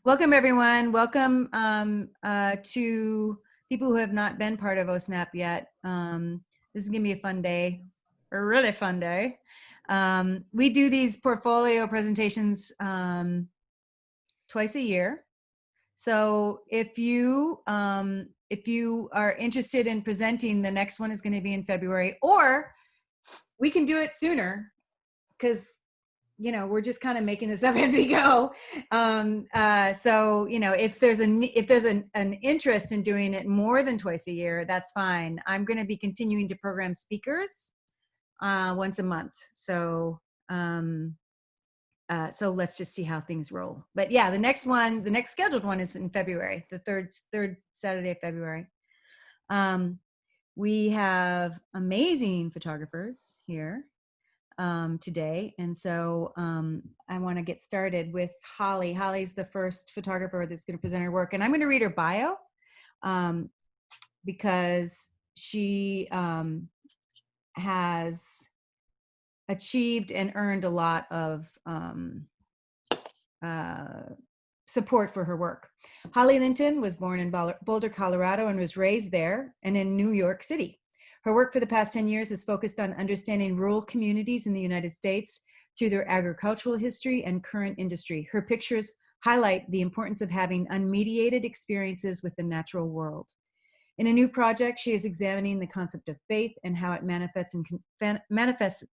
Welcome everyone. Welcome to people who have not been part of OSNAP yet. This is gonna be a fun day, a really fun day. We do these portfolio presentations twice a year. So if you are interested in presenting, the next one is going to be in February, or we can do it sooner because we're just kind of making this up as we go. So if there's an interest in doing it more than twice a year, that's fine. I'm going to be continuing to program speakers once a month. So let's just see how things roll. But yeah, the next scheduled one is in February, the third Saturday of February. We have amazing photographers here today. And so I want to get started with Holly. Holly's the first photographer that's going to present her work. And I'm going to read her bio because she has achieved and earned a lot of support for her work. Holly Lynton was born in Boulder, Colorado, and was raised there and in New York City. Her work for the past 10 years has focused on understanding rural communities in the United States through their agricultural history and current industry. Her pictures highlight the importance of having unmediated experiences with the natural world. In a new project, she is examining the concept of faith and how it manifests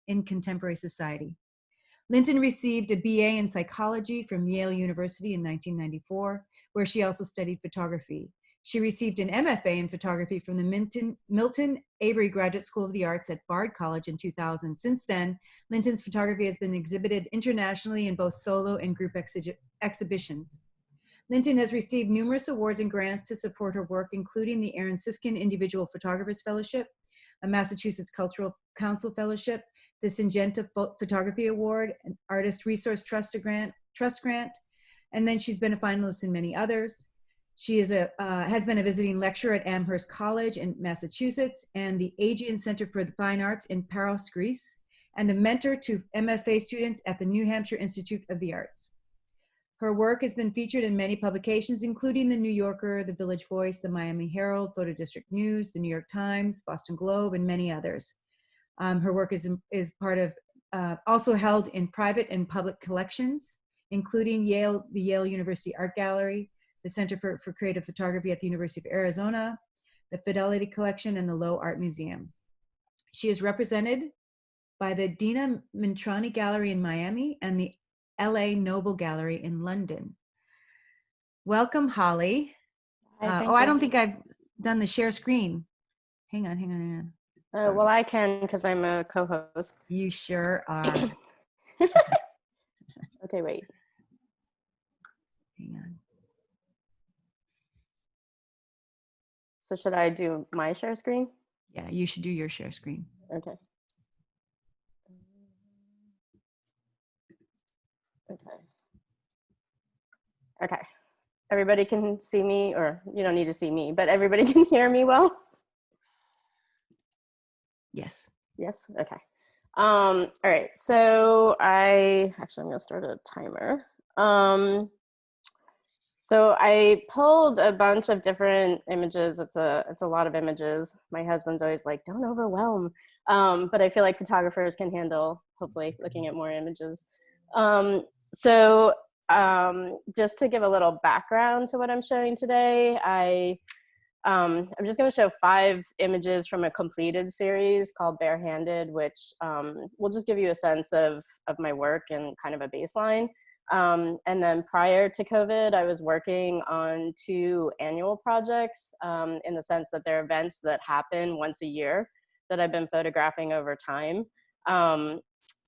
in contemporary society. Lynton received a BA in psychology from Yale University in 1994, where she also studied photography. She received an MFA in photography from the Milton Avery Graduate School of the Arts at Bard College in 2000. Since then, Lynton's photography has been exhibited internationally in both solo and group exhibitions. Lynton has received numerous awards and grants to support her work, including the Aaron Siskin Individual Photographers Fellowship, a Massachusetts Cultural Council Fellowship, the Syngenta Photography Award, an Artist Resource Trust Grant, and then she's been a finalist in many others. She is has been a visiting lecturer at Amherst College in Massachusetts and the Aegean Center for the Fine Arts in Paros, Greece, and a mentor to MFA students at the New Hampshire Institute of the Arts. Her work has been featured in many publications, including The New Yorker, The Village Voice, The Miami Herald, Photo District News, The New York Times, Boston Globe, and many others. Her work is part of, also held in private and public collections, including the Yale University Art Gallery, the Center for Creative Photography at the University of Arizona, the Fidelity Collection, and the Lowe Art Museum. She is represented by the Dina Mintrani Gallery in Miami and the LA Noble Gallery in London. Welcome, Holly. I don't think I've done the share screen. Hang on. Well, I can because I'm a co-host. You sure are. Okay, wait. Hang on. So should I do my share screen? Yeah, you should do your share screen. Okay. Okay. Everybody can see me, or you don't need to see me, but everybody can hear me well? Yes. Yes? Okay. All right. So I'm going to start a timer. So I pulled a bunch of different images. It's a lot of images. My husband's always like, don't overwhelm. But I feel like photographers can handle, hopefully, looking at more images. Just to give a little background to what I'm showing today, I'm just going to show 5 images from a completed series called Barehanded, which will just give you a sense of my work and kind of a baseline. And then prior to COVID, I was working on 2 annual projects in the sense that they're events that happen once a year that I've been photographing over time.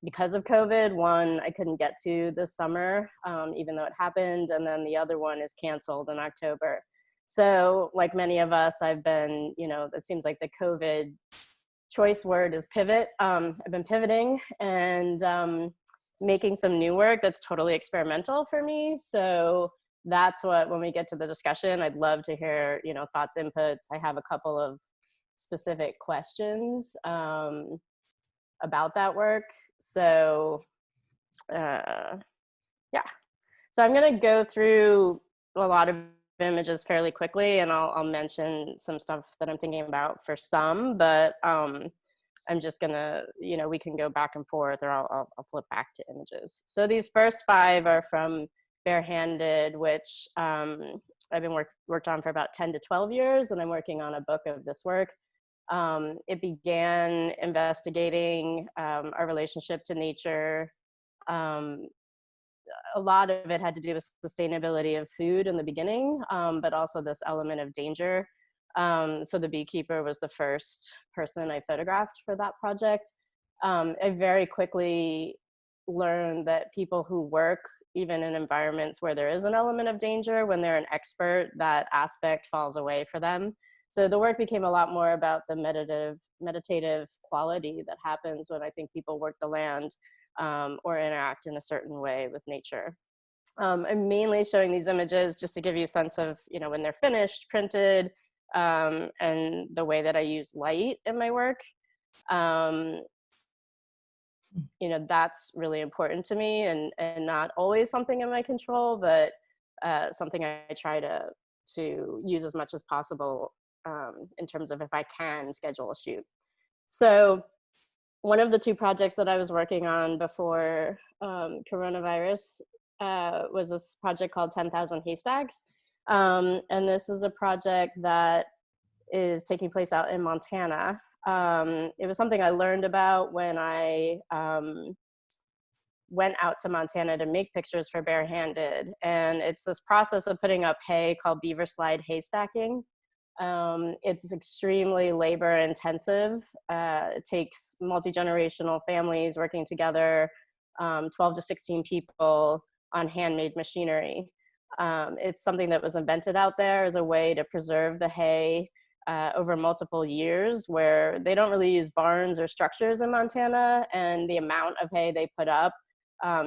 Because of COVID, one I couldn't get to this summer, even though it happened, and then the other one is canceled in October. So like many of us, I've been, it seems like the COVID choice word is pivot. I've been pivoting and making some new work that's totally experimental for me. So that's what, when we get to the discussion, I'd love to hear, thoughts, inputs. I have a couple of specific questions about that work. So, yeah. So I'm going to go through a lot of images fairly quickly, and I'll mention some stuff that I'm thinking about for some, but I'm just gonna, we can go back and forth, or I'll flip back to images. So these first 5 are from Barehanded, which I've been worked on for about 10 to 12 years, and I'm working on a book of this work. It began investigating our relationship to nature. A lot of it had to do with sustainability of food in the beginning, but also this element of danger. So the beekeeper was the first person I photographed for that project. I very quickly learned that people who work even in environments where there is an element of danger, when they're an expert, that aspect falls away for them. So the work became a lot more about the meditative quality that happens when I think people work the land or interact in a certain way with nature. I'm mainly showing these images just to give you a sense of, when they're finished, printed, and the way that I use light in my work. That's really important to me, and not always something in my control, but something I try to use as much as possible in terms of if I can schedule a shoot. So one of the 2 projects that I was working on before coronavirus was this project called 10,000 Haystacks. And this is a project that is taking place out in Montana. It was something I learned about when I went out to Montana to make pictures for Barehanded. And it's this process of putting up hay called beaver slide haystacking. It's extremely labor intensive. It takes multi-generational families working together, 12 to 16 people on handmade machinery. It's something that was invented out there as a way to preserve the hay over multiple years, where they don't really use barns or structures in Montana, and the amount of hay they put up,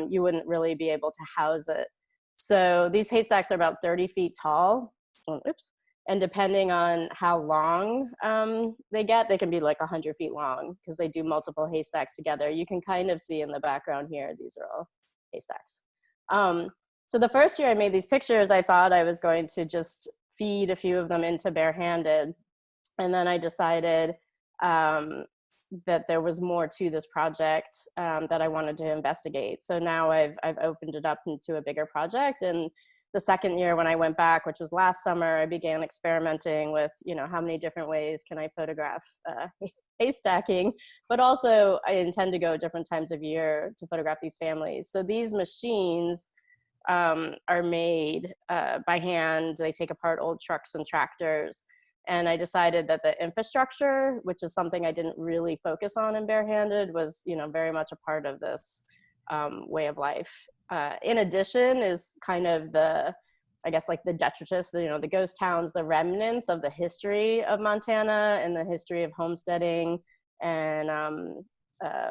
you wouldn't really be able to house it. So these haystacks are about 30 feet tall. Oops. And depending on how long they get, they can be like 100 feet long because they do multiple haystacks together. You can kind of see in the background here, these are all haystacks. So the first year I made these pictures, I thought I was going to just feed a few of them into Barehanded. And then I decided that there was more to this project that I wanted to investigate. So now I've opened it up into a bigger project. And the second year when I went back, which was last summer, I began experimenting with, how many different ways can I photograph haystacking, but also I intend to go different times of year to photograph these families. So these machines are made by hand. They take apart old trucks and tractors. And I decided that the infrastructure, which is something I didn't really focus on in Barehanded, was, very much a part of this way of life. In addition is kind of the detritus, the ghost towns, the remnants of the history of Montana and the history of homesteading and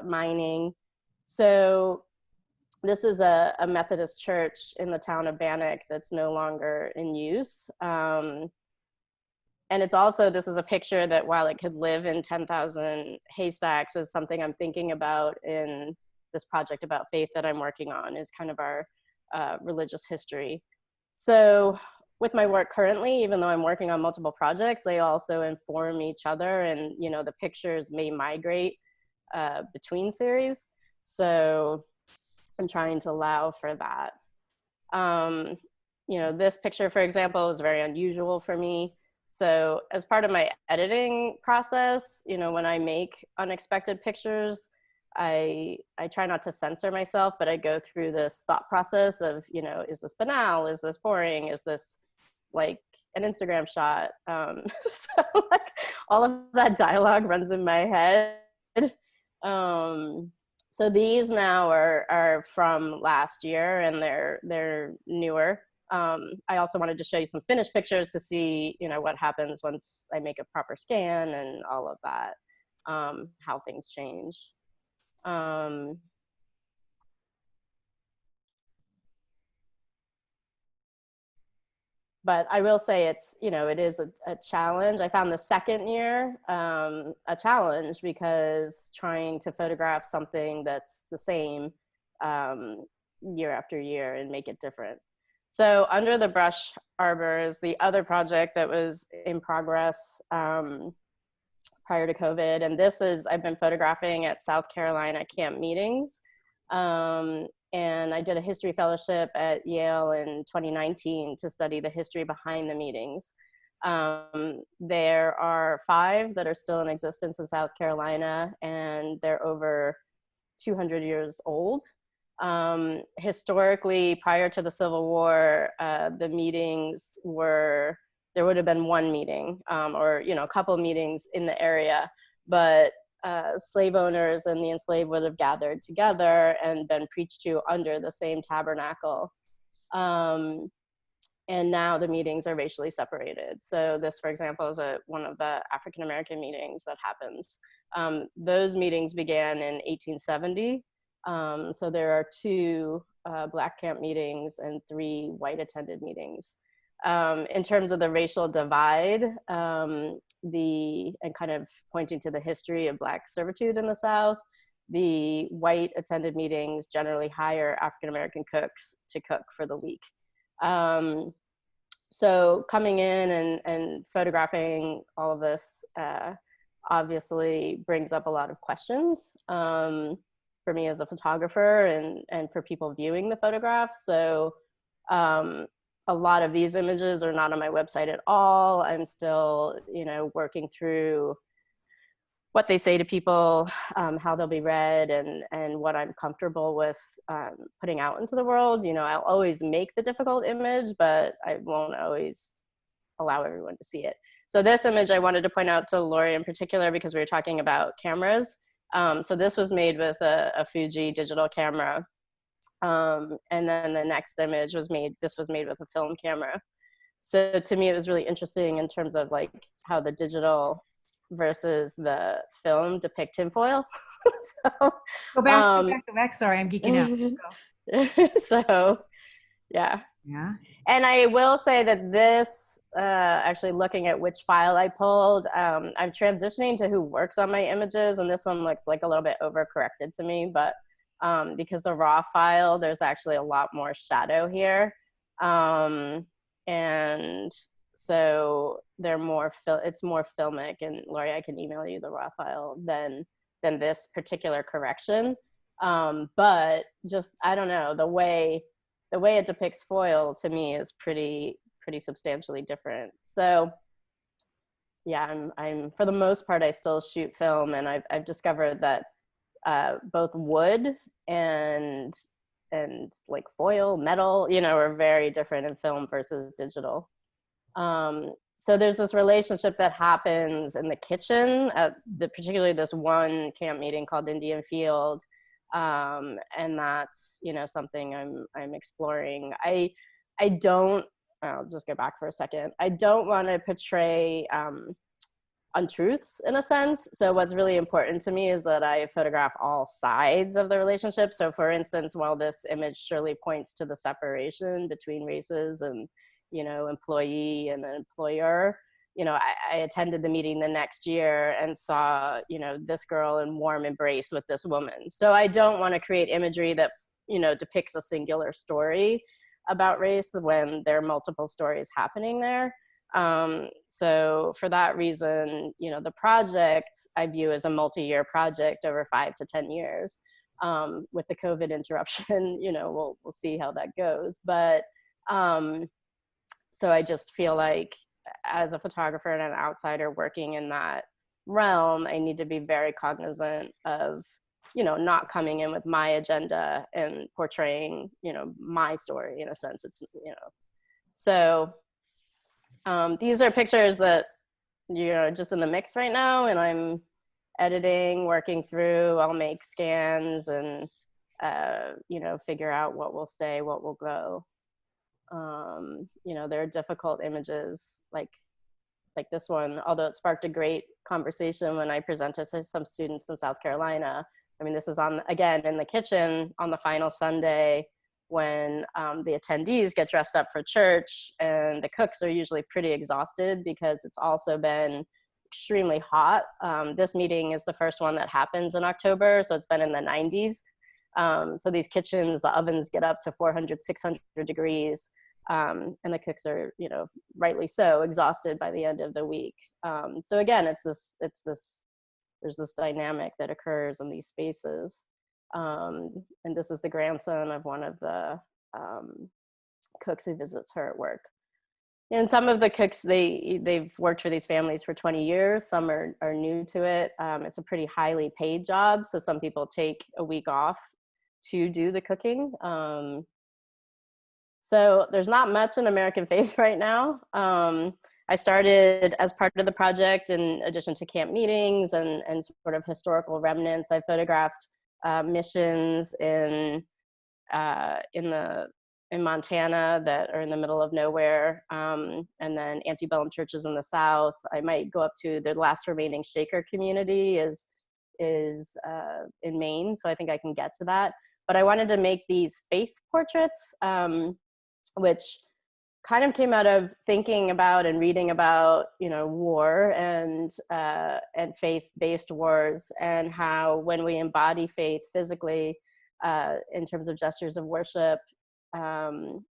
mining. So this is a Methodist church in the town of Bannock that's no longer in use. And it's also, this is a picture that while it could live in 10,000 haystacks, is something I'm thinking about in this project about faith that I'm working on, is kind of our religious history. So with my work currently, even though I'm working on multiple projects, they also inform each other, and the pictures may migrate between series. So I'm trying to allow for that. This picture, for example, is very unusual for me. So as part of my editing process, when I make unexpected pictures, I try not to censor myself, but I go through this thought process of, is this banal? Is this boring? Is this like an Instagram shot? So like all of that dialogue runs in my head. So these now are from last year, and they're newer. I also wanted to show you some finished pictures to see, what happens once I make a proper scan and all of that, how things change. But I will say it's, it is a challenge. I found the second year a challenge, because trying to photograph something that's the same year after year and make it different So Under the Brush Arbor is the other project that was in progress prior to COVID. And this is, I've been photographing at South Carolina camp meetings. And I did a history fellowship at Yale in 2019 to study the history behind the meetings. There are 5 that are still in existence in South Carolina, and they're over 200 years old. Historically, prior to the Civil War, the meetings were, there would have been one meeting or, you know, a couple of meetings in the area, but slave owners and the enslaved would have gathered together and been preached to under the same tabernacle. And now the meetings are racially separated. So this, for example, is one of the African-American meetings that happens. Those meetings began in 1870. So there are 2 Black camp meetings and 3 white attended meetings. In terms of the racial divide, and kind of pointing to the history of Black servitude in the South, the white attended meetings generally hire African-American cooks to cook for the week. So coming in and photographing all of this obviously brings up a lot of questions for me as a photographer and for people viewing the photographs. So a lot of these images are not on my website at all. I'm still, you know, working through what they say to people, how they'll be read, and what I'm comfortable with putting out into the world. You know, I'll always make the difficult image, but I won't always allow everyone to see it. So this image I wanted to point out to Lori in particular because we were talking about cameras. So this was made with a Fuji digital camera. And then the next image was made with a film camera. So to me, it was really interesting in terms of like how the digital versus the film depict tinfoil. So, Go back. Sorry, I'm geeking out. So, yeah. Yeah. And I will say that this, actually looking at which file I pulled, I'm transitioning to who works on my images, and this one looks like a little bit overcorrected to me, but because the raw file, there's actually a lot more shadow here. And so it's more filmic, and Lori, I can email you the raw file than this particular correction. But just, I don't know, the way it depicts foil to me is pretty substantially different. So yeah, I'm for the most part, I still shoot film, and I've discovered that both wood and like foil, metal, you know, are very different in film versus digital. So there's this relationship that happens in the kitchen at particularly this one camp meeting called Indian Field. And that's, you know, something I'm exploring. I'll just go back for a second. I don't want to portray untruths in a sense. So what's really important to me is that I photograph all sides of the relationship. So for instance, while this image surely points to the separation between races and, you know, employee and employer, you know, I attended the meeting the next year and saw, you know, this girl in warm embrace with this woman. So I don't want to create imagery that, you know, depicts a singular story about race when there are multiple stories happening there. So for that reason, you know, the project I view as a multi-year project over 5 to 10 years. With the COVID interruption, you know, we'll see how that goes. But so I just feel like as a photographer and an outsider working in that realm, I need to be very cognizant of, you know, not coming in with my agenda and portraying, you know, my story in a sense. It's, you know, so these are pictures that, you know, just in the mix right now, and I'm editing, working through. I'll make scans and, you know, figure out what will stay, what will go. You know, there are difficult images like this one, although it sparked a great conversation when I presented to some students in South Carolina. I mean, this is again, in the kitchen on the final Sunday when the attendees get dressed up for church, and the cooks are usually pretty exhausted because it's also been extremely hot. This meeting is the first one that happens in October, so it's been in the 90s. So these kitchens, the ovens get up to 400, 600 degrees. And the cooks are, rightly so, exhausted by the end of the week. So again, there's this dynamic that occurs in these spaces. And this is the grandson of one of the cooks who visits her at work. And some of the cooks, they've worked for these families for 20 years. Some are new to it. It's a pretty highly paid job. So some people take a week off to do the cooking. So there's not much in American faith right now. I started as part of the project, in addition to camp meetings and sort of historical remnants. I photographed missions in Montana that are in the middle of nowhere, and then antebellum churches in the South. I might go up to the last remaining Shaker community is in Maine, so I think I can get to that. But I wanted to make these faith portraits, which kind of came out of thinking about and reading about, war and faith-based wars, and how when we embody faith physically, in terms of gestures of worship,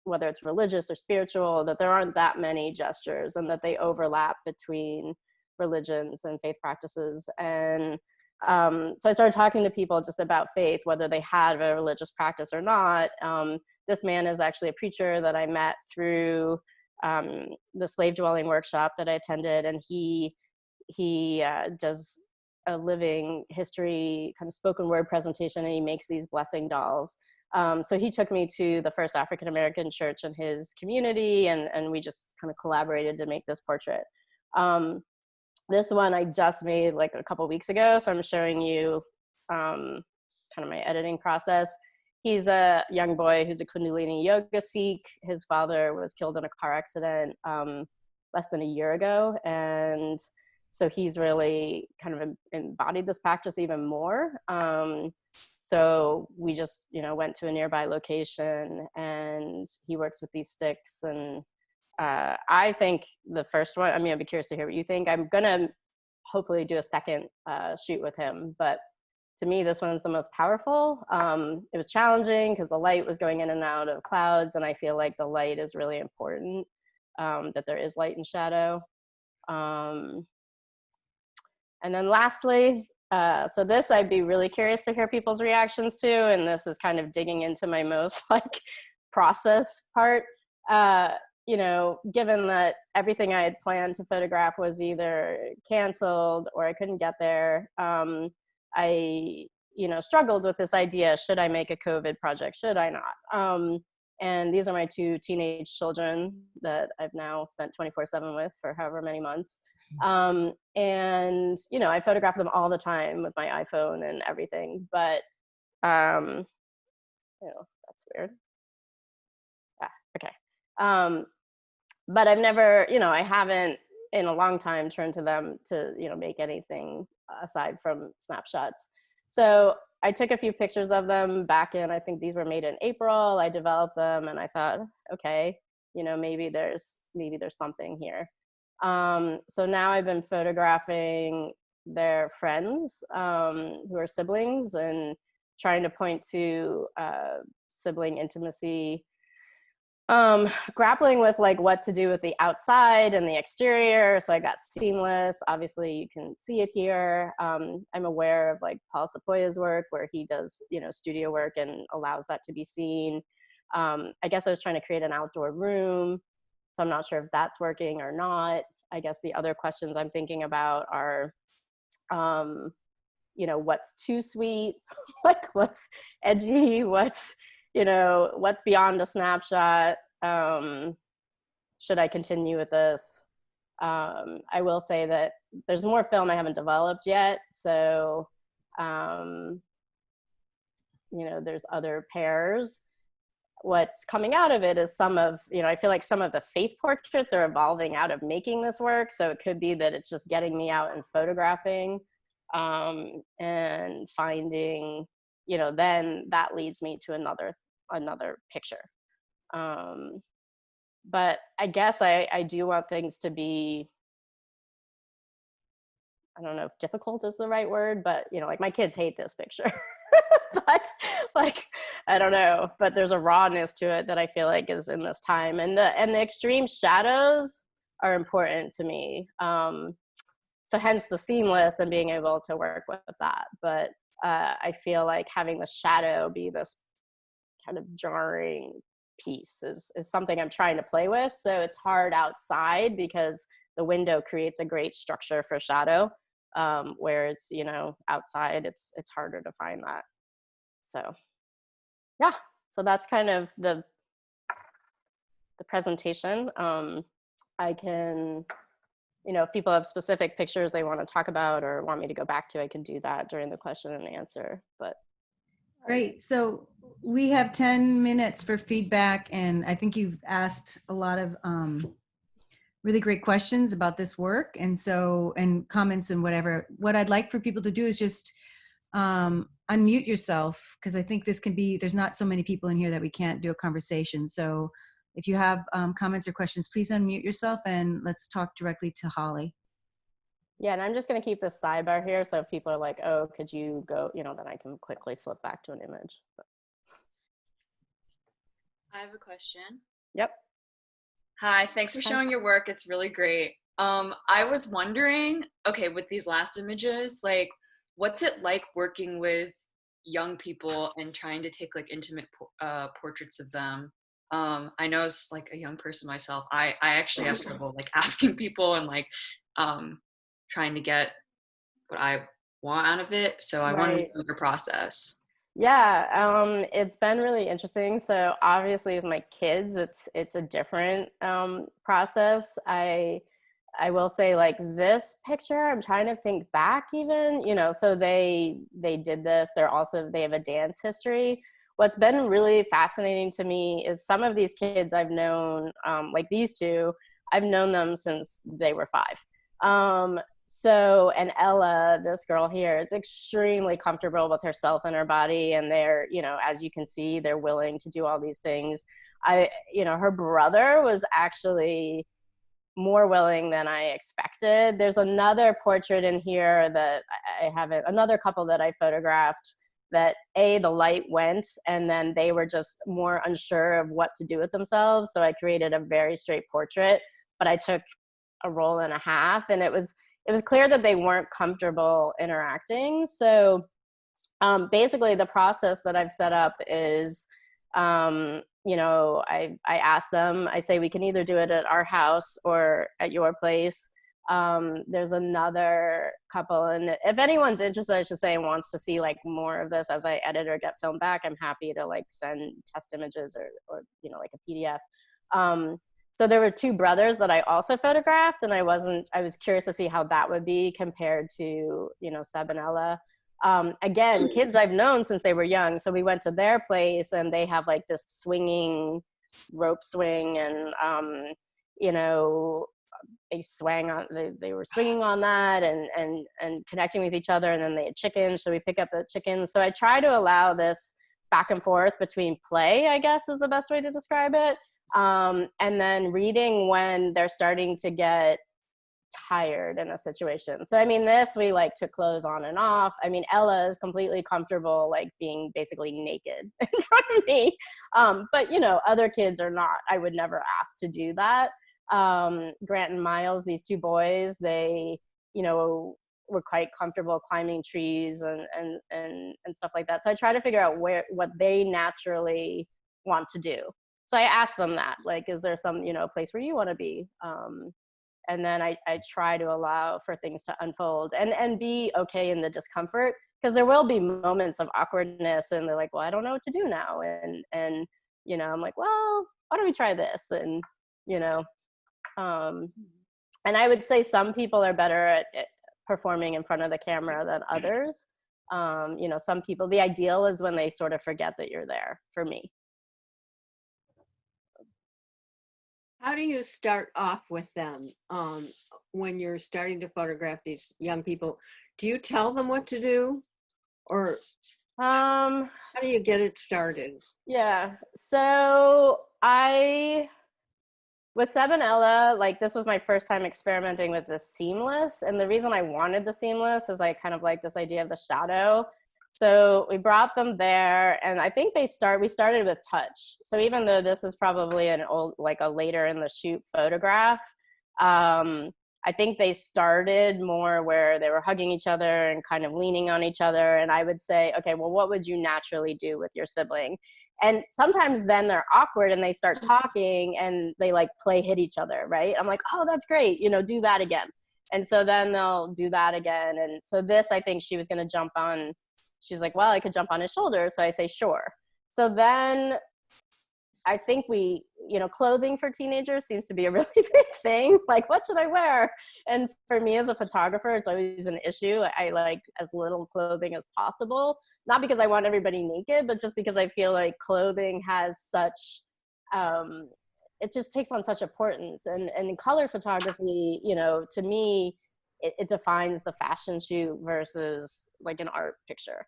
whether it's religious or spiritual, that there aren't that many gestures, and that they overlap between religions and faith practices. And so I started talking to people just about faith, whether they had a religious practice or not. This man is actually a preacher that I met through the slave dwelling workshop that I attended, and he does a living history kind of spoken word presentation, and he makes these blessing dolls. So he took me to the first African-American church in his community, and we just kind of collaborated to make this portrait. This one I just made like a couple weeks ago, so I'm showing you kind of my editing process. He's a young boy who's a Kundalini yoga Sikh. His father was killed in a car accident less than a year ago, and so he's really kind of embodied this practice even more. So we just, went to a nearby location, and he works with these sticks. And I think the first one, I'd be curious to hear what you think. I'm gonna hopefully do a second shoot with him, but to me, this one's the most powerful. It was challenging because the light was going in and out of clouds, and I feel like the light is really important, that there is light and shadow. And then lastly, so this I'd be really curious to hear people's reactions to, and this is kind of digging into my most process part. Given that everything I had planned to photograph was either canceled or I couldn't get there, I struggled with this idea: should I make a COVID project? Should I not? And these are my two teenage children that I've now spent 24/7 with for however many months. And I photograph them all the time with my iPhone and everything, but that's weird. Okay. But I've never, I haven't in a long time turned to them to, make anything aside from snapshots. So I took a few pictures of them back in, I think these were made in April. I developed them, and I thought, okay, maybe there's something here. So now I've been photographing their friends, who are siblings, and trying to point to sibling intimacy, grappling with what to do with the outside and the exterior. So I got seamless. Obviously you can see it here. I'm aware of Paul Sequoia's work, where he does, studio work and allows that to be seen. I guess I was trying to create an outdoor room, so I'm not sure if that's working or not. I guess the other questions I'm thinking about are, what's too sweet, what's edgy, what's beyond a snapshot. Should I continue with this? I will say that there's more film I haven't developed yet. So, there's other pairs. What's coming out of it is I feel like some of the faith portraits are evolving out of making this work. So it could be that it's just getting me out and photographing, and finding, then that leads me to another picture. But I guess I do want things to be, I don't know if difficult is the right word, but my kids hate this picture. but like, I don't know, but there's a rawness to it that I feel like is in this time. And the extreme shadows are important to me. So hence the seamless and being able to work with that. But I feel like having the shadow be this kind of jarring piece is something I'm trying to play with. So it's hard outside because the window creates a great structure for shadow. Whereas, you know, outside it's harder to find that. So yeah, so that's kind of the presentation. I can, you know, if people have specific pictures they want to talk about or want me to go back to, I can do that during the question and answer. But great. So we have 10 minutes for feedback, and I think you've asked a lot of really great questions about this work, and comments and whatever. What I'd like for people to do is just unmute yourself, because I think this can be, there's not so many people in here that we can't do a conversation. So if you have comments or questions, please unmute yourself and let's talk directly to Holly. yeah, and I'm just going to keep this sidebar here. So if people are like, oh, could you go, you know, then I can quickly flip back to an image. But. I have a question. Yep. Hi, thanks for showing your work. It's really great. I was wondering, okay, with these last images, like, what's it like working with young people and trying to take like intimate portraits of them? I know as like a young person myself, I actually have trouble like asking people and like trying to get what I want out of it. So I wanted to know your process. Yeah, it's been really interesting. So obviously with my kids, it's a different process. I will say, like, this picture, I'm trying to think back even, you know, so they did this. They have a dance history. What's been really fascinating to me is some of these kids I've known, like these two, I've known them since they were 5. So, and Ella, this girl here, is extremely comfortable with herself and her body. And they're, you know, as you can see, they're willing to do all these things. You know, her brother was actually more willing than I expected. There's another portrait in here that I haven't, another couple that I photographed that the light went and then they were just more unsure of what to do with themselves. So I created a very straight portrait, but I took a roll and a half, and it was clear that they weren't comfortable interacting. So basically the process that I've set up is, you know, I ask them, I say, we can either do it at our house or at your place. There's another couple, and if anyone's interested, I should say, and wants to see like more of this as I edit or get film back, I'm happy to like send test images or you know, like a PDF. So there were 2 brothers that I also photographed, and I was curious to see how that would be compared to, you know, Seb and Ella. Again, kids I've known since they were young. So we went to their place and they have like this swinging rope swing, and, you know, they were swinging on that and connecting with each other. And then they had chickens. So we pick up the chickens. So I try to allow this back and forth between play, I guess is the best way to describe it. And then reading when they're starting to get tired in a situation. So I mean, this we like to close on and off. I mean, Ella is completely comfortable like being basically naked in front of me. But you know, other kids are not. I would never ask to do that. Grant and Miles, these 2 boys, they, you know, were quite comfortable climbing trees and stuff like that. So I try to figure out what they naturally want to do. So I asked them that, like, is there some, you know, place where you want to be? And then I try to allow for things to unfold and be okay in the discomfort, because there will be moments of awkwardness and they're like, well, I don't know what to do now. And, you know, I'm like, well, why don't we try this? And, you know, and I would say some people are better at performing in front of the camera than others. You know, some people, the ideal is when they sort of forget that you're there, for me. How do you start off with them when you're starting to photograph these young people? Do you tell them what to do, or how do you get it started? Yeah, so with Seb and Ella, like, this was my first time experimenting with the seamless, and the reason I wanted the seamless is I kind of like this idea of the shadow. So we brought them there, and I think we started with touch. So even though this is probably an old, like a later in the shoot photograph, I think they started more where they were hugging each other and kind of leaning on each other. And I would say, okay, well, what would you naturally do with your sibling? And sometimes then they're awkward and they start talking and they like hit each other, right? I'm like, oh, that's great. Do that again. And so then they'll do that again. And so this, I think she was going to jump on. She's like, well, I could jump on his shoulder. So I say, sure. So then I think clothing for teenagers seems to be a really big thing. Like, what should I wear? And for me as a photographer, it's always an issue. I like as little clothing as possible, not because I want everybody naked, but just because I feel like clothing has such, it just takes on such importance. And in color photography, to me, it defines the fashion shoot versus like an art picture.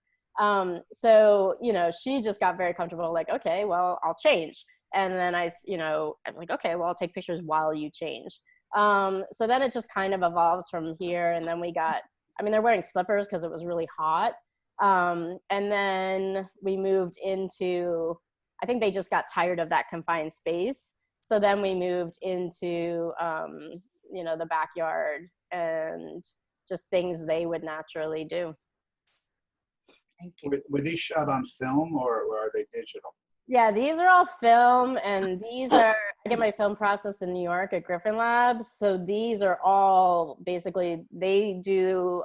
So, she just got very comfortable, like, okay, well, I'll change. And then I'm like, okay, well, I'll take pictures while you change. So then it just kind of evolves from here. And then they're wearing slippers because it was really hot. And then we moved into, I think they just got tired of that confined space. So then we moved into, the backyard and just things they would naturally do. Thank you. Were these shot on film or are they digital? Yeah, these are all film, and I get my film processed in New York at Griffin Labs. So these are all basically, they do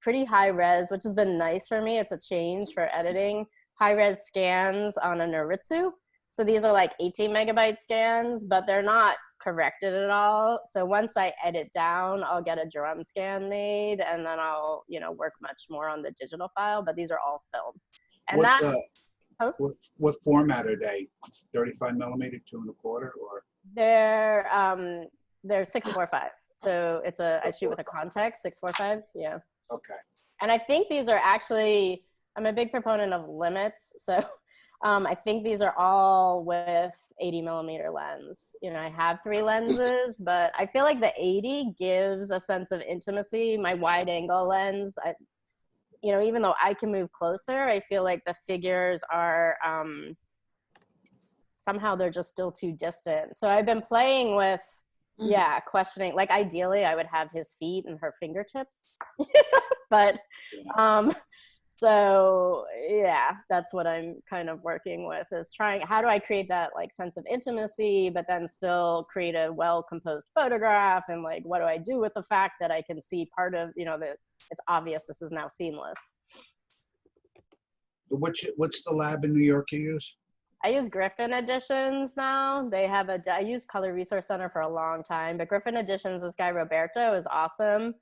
pretty high res, which has been nice for me. It's a change for editing. High res scans on a Noritsu. So these are like 18 megabyte scans, but they're not corrected at all. So once I edit down, I'll get a drum scan made, and then I'll, work much more on the digital file, but these are all film. And what format are they? 35 millimeter, 2.25, or? They're 645. So I shoot with a context, 645, yeah. Okay. And I think these are actually, I'm a big proponent of limits. So I think these are all with 80 millimeter lens. I have 3 lenses, but I feel like the 80 gives a sense of intimacy. My wide angle lens, even though I can move closer, I feel like the figures are, somehow they're just still too distant. So I've been playing with, questioning, like ideally I would have his feet and her fingertips, but, so yeah, that's what I'm kind of working with, is trying, how do I create that like sense of intimacy, but then still create a well-composed photograph? And like, what do I do with the fact that I can see part of, it's obvious this is now seamless. What's the lab in New York you use? I use Griffin Editions now. I used Color Resource Center for a long time, but Griffin Editions, this guy Roberto is awesome.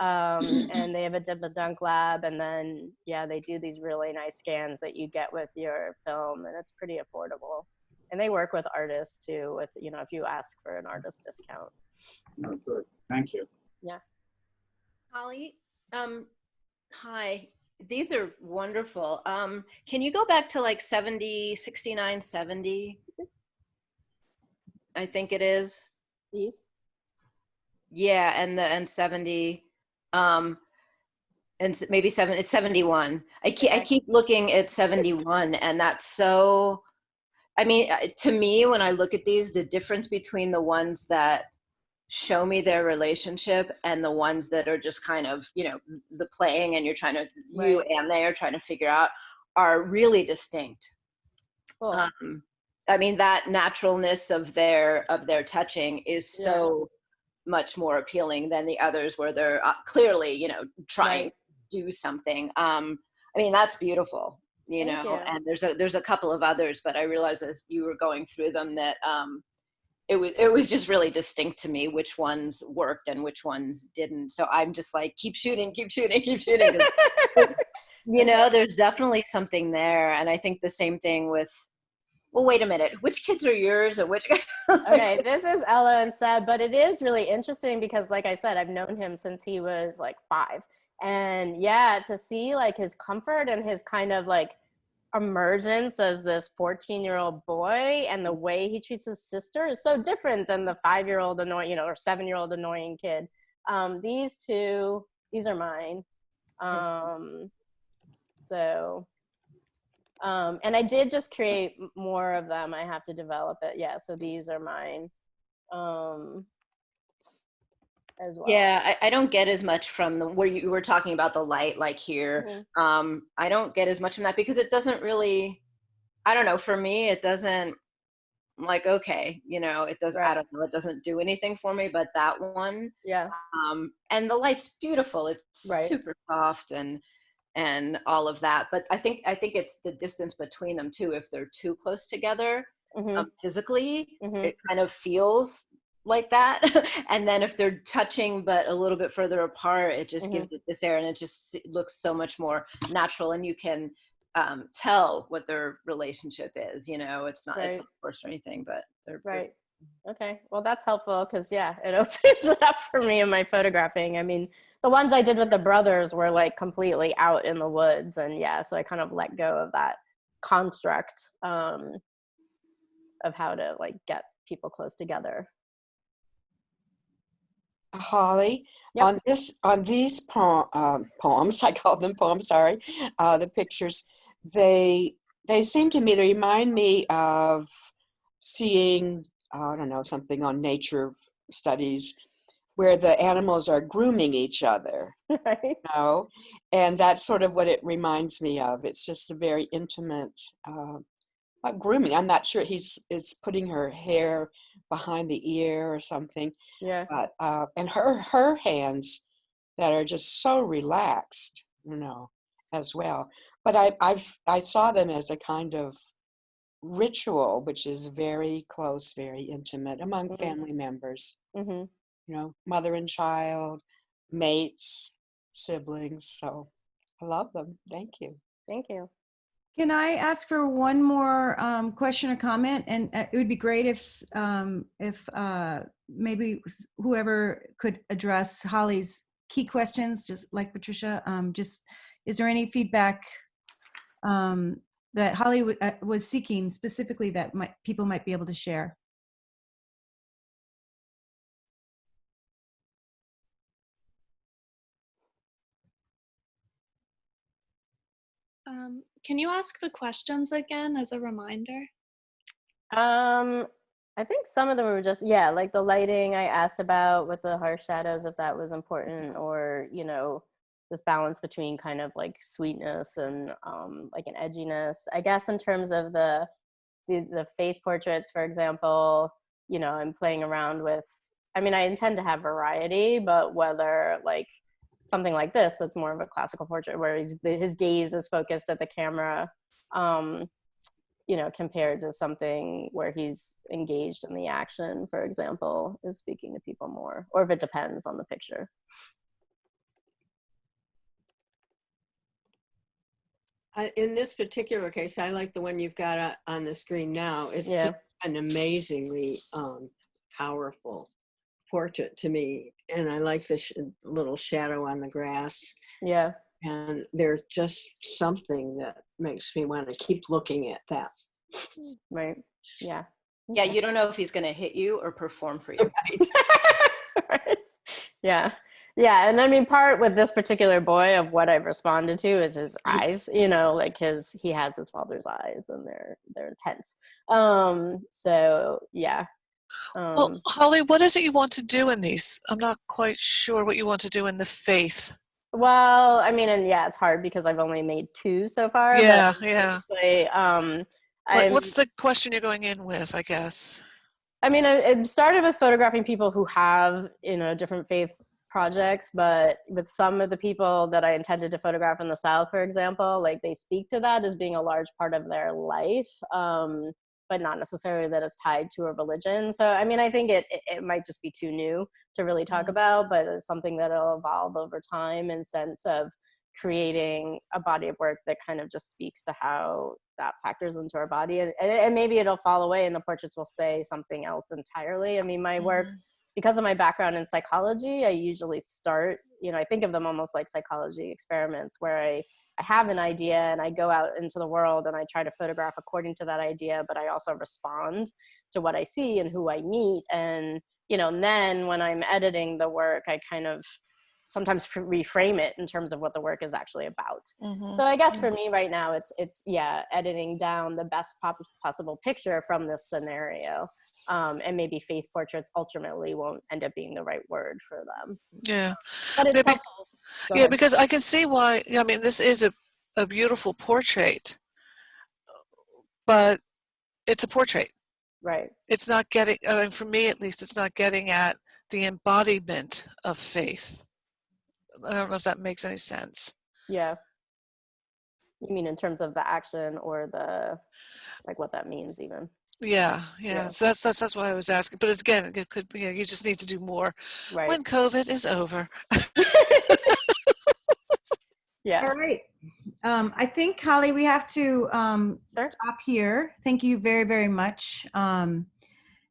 And they have a dip and dunk lab, and then they do these really nice scans that you get with your film, and it's pretty affordable. And they work with artists too, with if you ask for an artist discount. Oh, good. Thank you. Yeah. Holly, hi. These are wonderful. Can you go back to like 69, 70? I think it is. These? Yeah, and 70. And maybe it's 71. I keep looking at 71, and that's so, to me, when I look at these, the difference between the ones that show me their relationship and the ones that are just kind of, the playing and you're trying to, you and they are trying to figure out, are really distinct. Cool. That naturalness of their touching is so much more appealing than the others where they're clearly, trying to do something. That's beautiful, and there's a couple of others, but I realized as you were going through them that it was just really distinct to me which ones worked and which ones didn't. So I'm just like, keep shooting. There's definitely something there. And I think the same thing with, well, wait a minute, which kids are yours and which? Okay, this is Ella and Seb, but it is really interesting because, like I said, I've known him since he was like 5. And to see like his comfort and his kind of like emergence as this 14-year-old boy, and the way he treats his sister is so different than the 5-year-old annoying, or 7-year-old annoying kid. These are mine. So, and I did just create more of them. I have to develop it. Yeah, so these are mine as well. Yeah, I don't get as much from the where you were talking about the light, like here. I don't get as much from that because it doesn't really, I don't know, for me, it doesn't, like, okay, you know, it does, I don't know, it doesn't do anything for me, but that one, and the light's beautiful. It's super soft and all of that. But I think it's the distance between them too. If they're too close together, physically, it kind of feels like that. And then if they're touching but a little bit further apart, it just gives it this air, and it looks so much more natural, and you can tell what their relationship is. You know, it's not forced or anything, but they're Okay, well, that's helpful because it opens it up for me in my photographing. I mean, the ones I did with the brothers were like completely out in the woods, and so I kind of let go of that construct of how to like get people close together. Holly, on these poems, I call them poems, sorry, the pictures, they seem to me to remind me of seeing, I don't know, something on nature studies where the animals are grooming each other, you know, and that's sort of what it reminds me of. It's just a very intimate, not grooming. I'm not sure is putting her hair behind the ear or something. But and her hands that are just so relaxed, you know, as well. But I saw them as a kind of ritual, which is very close, very intimate among family members. You know, mother and child, mates, siblings. So I love them. Thank you. Thank you. Can I ask for one more question or comment? And it would be great if maybe whoever could address Holly's key questions, just like Patricia. Just, is there any feedback that Holly was seeking specifically that people might be able to share? Can you ask the questions again as a reminder? I think some of them were just, like the lighting I asked about with the harsh shadows, if that was important, or, you know, this balance between kind of like sweetness and like an edginess. I guess in terms of the faith portraits, for example, you know, I'm playing around with, I mean, I intend to have variety, but whether like something like this, that's more of a classical portrait where his gaze is focused at the camera, you know, compared to something where he's engaged in the action, for example, is speaking to people more, or if it depends on the picture. In this particular case, I like the one you've got on the screen now. It's just an amazingly powerful portrait to me. And I like the little shadow on the grass. And there's just something that makes me want to keep looking at that. Yeah, you don't know if he's going to hit you or perform for you. And I mean, part with this particular boy of what I've responded to is his eyes, you know, like he has his father's eyes and they're intense. Well, Holly, what is it you want to do in these? I'm not quite sure what you want to do in the faith. Well, I mean, and it's hard because I've only made 2 so far. What's the question you're going in with, I guess? I mean, I started with photographing people who have, you know, different faith projects, but with some of the people that I intended to photograph in the South, for example, like they speak to that as being a large part of their life, but not necessarily that it's tied to a religion. So, I mean, I think it might just be too new to really talk about, but it's something that'll evolve over time in sense of creating a body of work that kind of just speaks to how that factors into our body. And maybe it'll fall away and the portraits will say something else entirely. I mean, my work, because of my background in psychology, I usually start, you know, I think of them almost like psychology experiments where I have an idea and I go out into the world and I try to photograph according to that idea, but I also respond to what I see and who I meet. And, you know, and then when I'm editing the work, I kind of sometimes reframe it in terms of what the work is actually about. Mm-hmm. So I guess for me right now, it's editing down the best possible picture from this scenario. And maybe faith portraits ultimately won't end up being the right word for them. Yeah. But it's helpful. Yeah, because I can see why, I mean, this is a beautiful portrait, but it's a portrait. Right. It's not getting, for me at least, it's not getting at the embodiment of faith. I don't know if that makes any sense. Yeah. You mean in terms of the action or the, like what that means even? Yeah. So that's why I was asking. But it's, again, it could be, you just need to do more when COVID is over. Yeah. All right. I think, Holly, we have to stop here. Thank you very, very much. And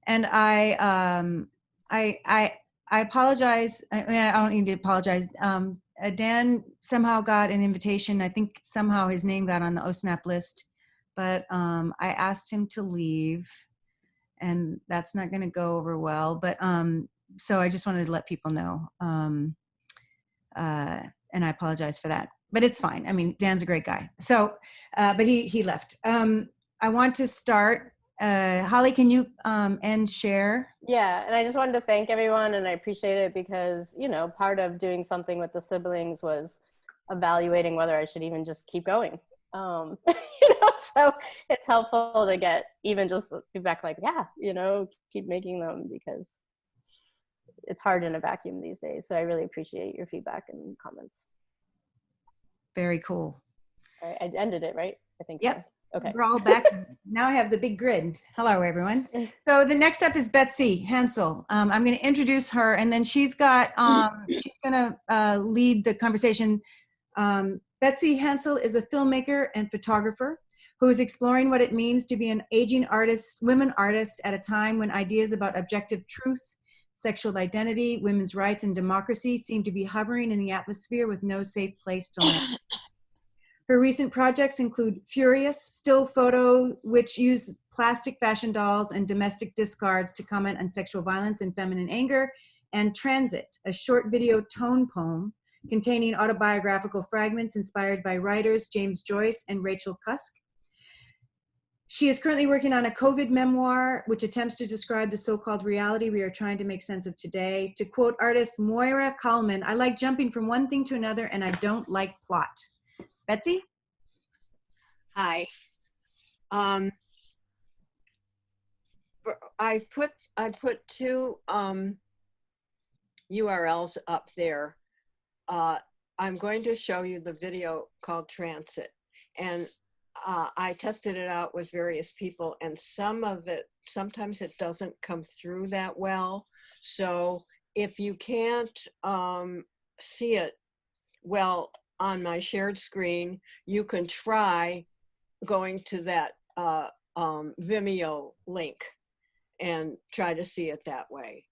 I apologize. I mean, I don't need to apologize. Dan somehow got an invitation. I think somehow his name got on the OSNAP list, but I asked him to leave, and that's not going to go over well. But so I just wanted to let people know, and I apologize for that. But it's fine. I mean, Dan's a great guy. So, but he left. I want to start. Holly, can you end share? Yeah, and I just wanted to thank everyone, and I appreciate it because, you know, part of doing something with the siblings was evaluating whether I should even just keep going. You know, so it's helpful to get even just feedback like, yeah, you know, keep making them because it's hard in a vacuum these days. So I really appreciate your feedback and comments. Very cool. All right, I ended it, right? I think. Yep. So. Okay. We're all back. Now I have the big grid. Hello, everyone. So the next up is Betsey Hansell. I'm going to introduce her, and then she's got she's going to lead the conversation. Betsey Hansell is a filmmaker and photographer who is exploring what it means to be an aging artist, women artist, at a time when ideas about objective truth, sexual identity, women's rights, and democracy seem to be hovering in the atmosphere with no safe place to land. Her recent projects include Furious, still photo, which uses plastic fashion dolls and domestic discards to comment on sexual violence and feminine anger, and Transit, a short video tone poem containing autobiographical fragments inspired by writers James Joyce and Rachel Cusk. She is currently working on a COVID memoir, which attempts to describe the so-called reality we are trying to make sense of today. To quote artist Moira Kalman, "I like jumping from one thing to another, and I don't like plot." Betsey? Hi. I put two URLs up there. I'm going to show you the video called Transit, and I tested it out with various people, and sometimes it doesn't come through that well. So if you can't see it well on my shared screen, you can try going to that Vimeo link and try to see it that way.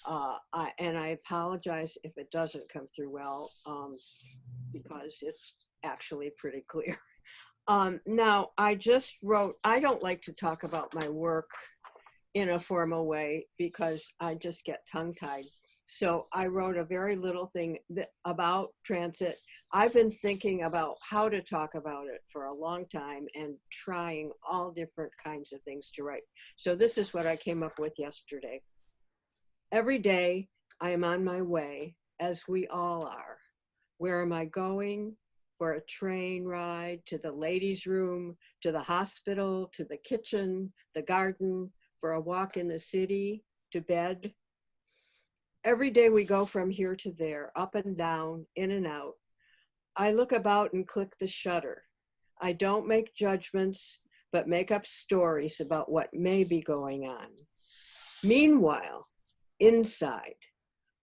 And I apologize if it doesn't come through well, because it's actually pretty clear. Now, I just wrote, I don't like to talk about my work in a formal way because I just get tongue-tied. So I wrote a very little thing about Transit. I've been thinking about how to talk about it for a long time and trying all different kinds of things to write. So this is what I came up with yesterday. Every day I am on my way, as we all are. Where am I going? For a train ride, to the ladies' room, to the hospital, to the kitchen, the garden, for a walk in the city, to bed. Every day we go from here to there, up and down, in and out. I look about and click the shutter. I don't make judgments, but make up stories about what may be going on. Meanwhile, inside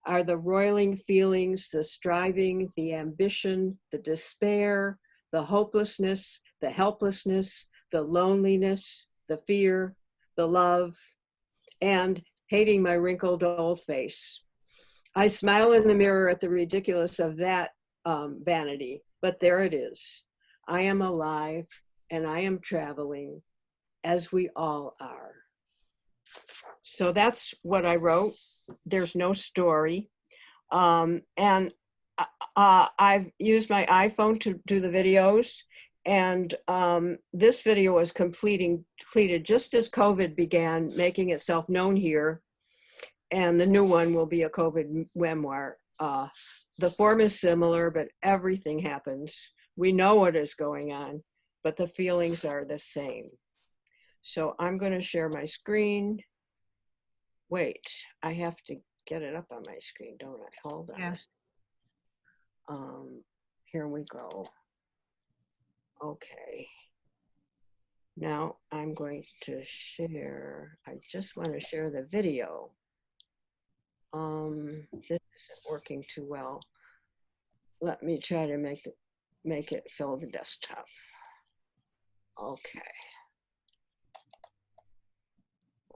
are the roiling feelings, the striving, the ambition, the despair, the hopelessness, the helplessness, the loneliness, the fear, the love, and hating my wrinkled old face. I smile in the mirror at the ridiculous of that vanity, but there it is. I am alive and I am traveling, as we all are. So that's what I wrote. There's no story. And I've used my iPhone to do the videos, and this video was completed just as COVID began making itself known here, and the new one will be a COVID memoir. The form is similar, but everything happens. We know what is going on, but the feelings are the same. So I'm going to share my screen. Wait, I have to get it up on my screen, don't I? Hold on. Yeah. Here we go. Okay. Now I'm going to share. I just want to share the video. This isn't working too well. Let me try to make it fill the desktop. Okay.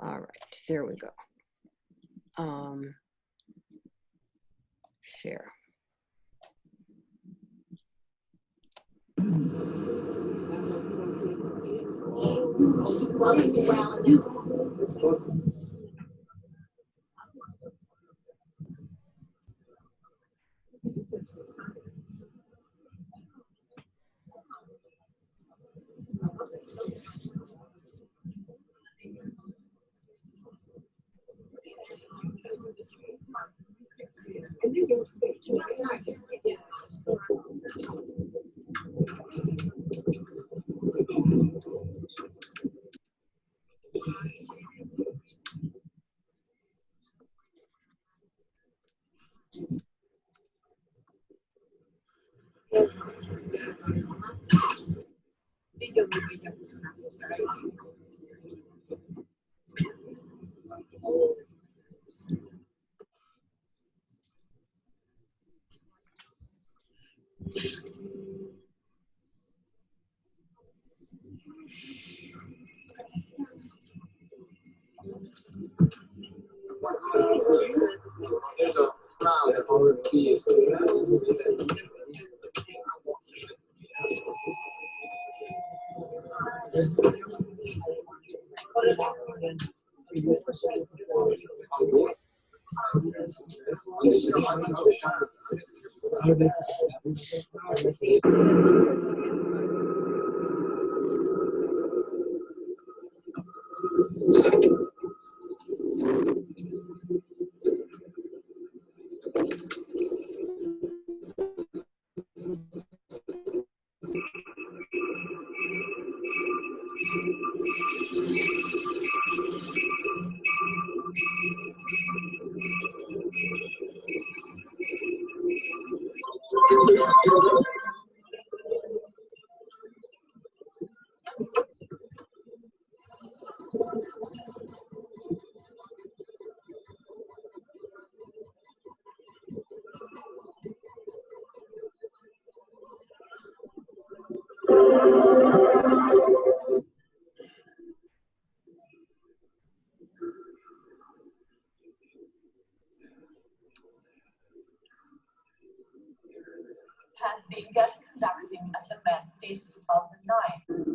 All right, there we go. Share. Has been guest conducting at the Met since 2009.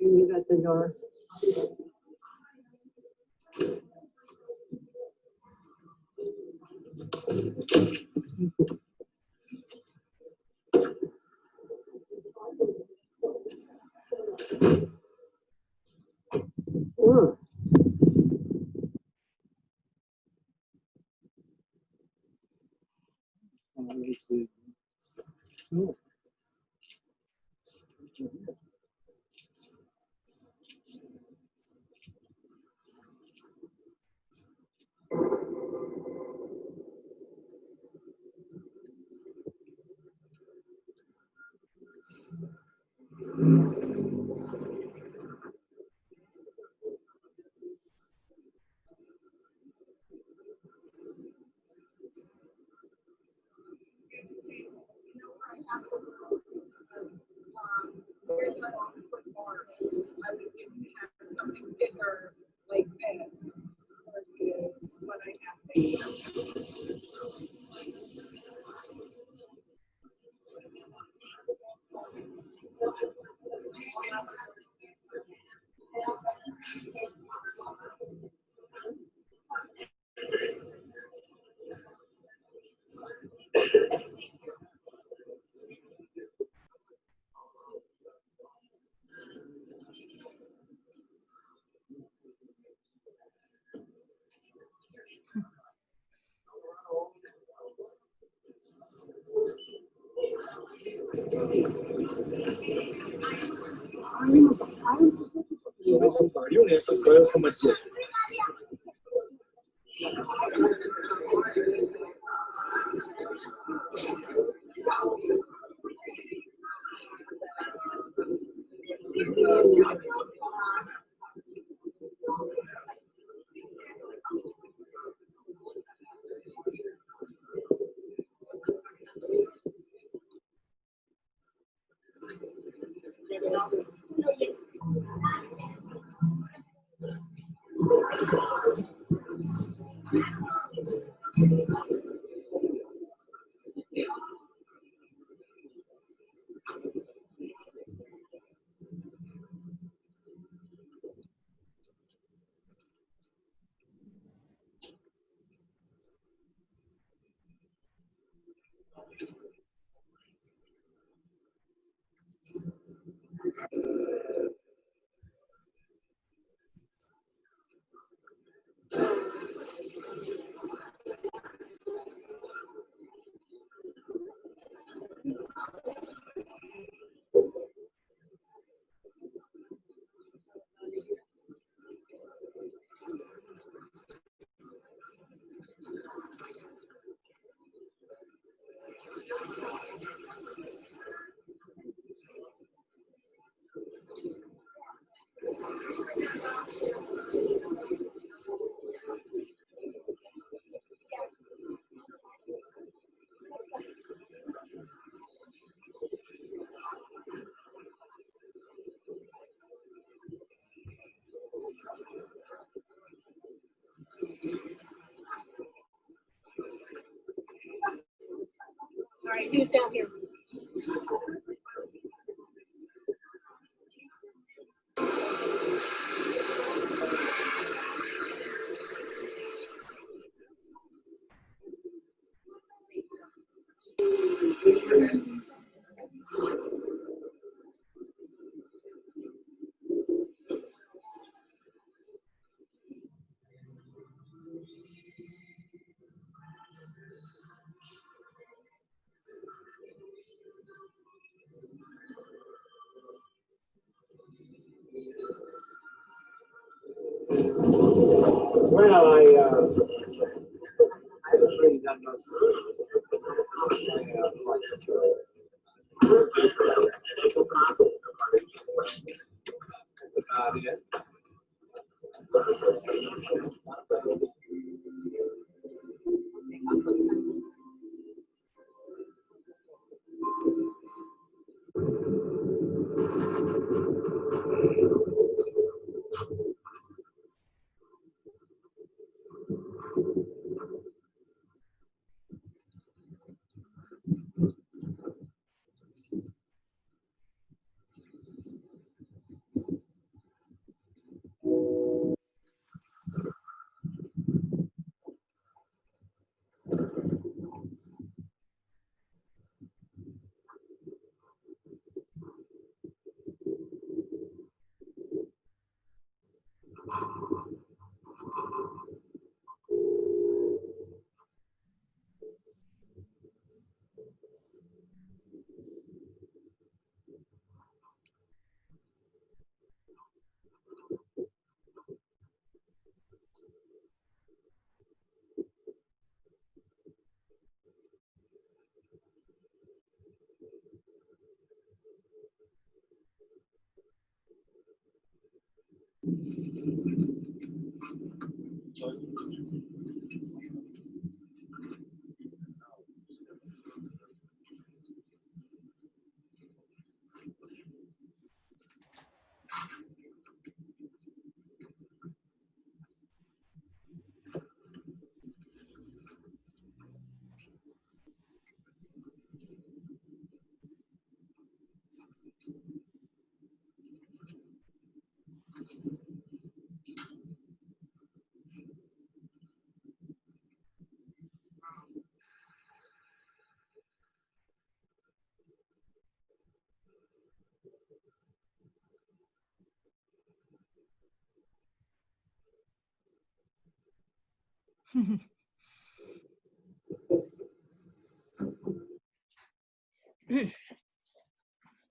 You got the door. Something bigger like this versus what I have there. All right, who's down here? Well, I haven't really done much. That's about it.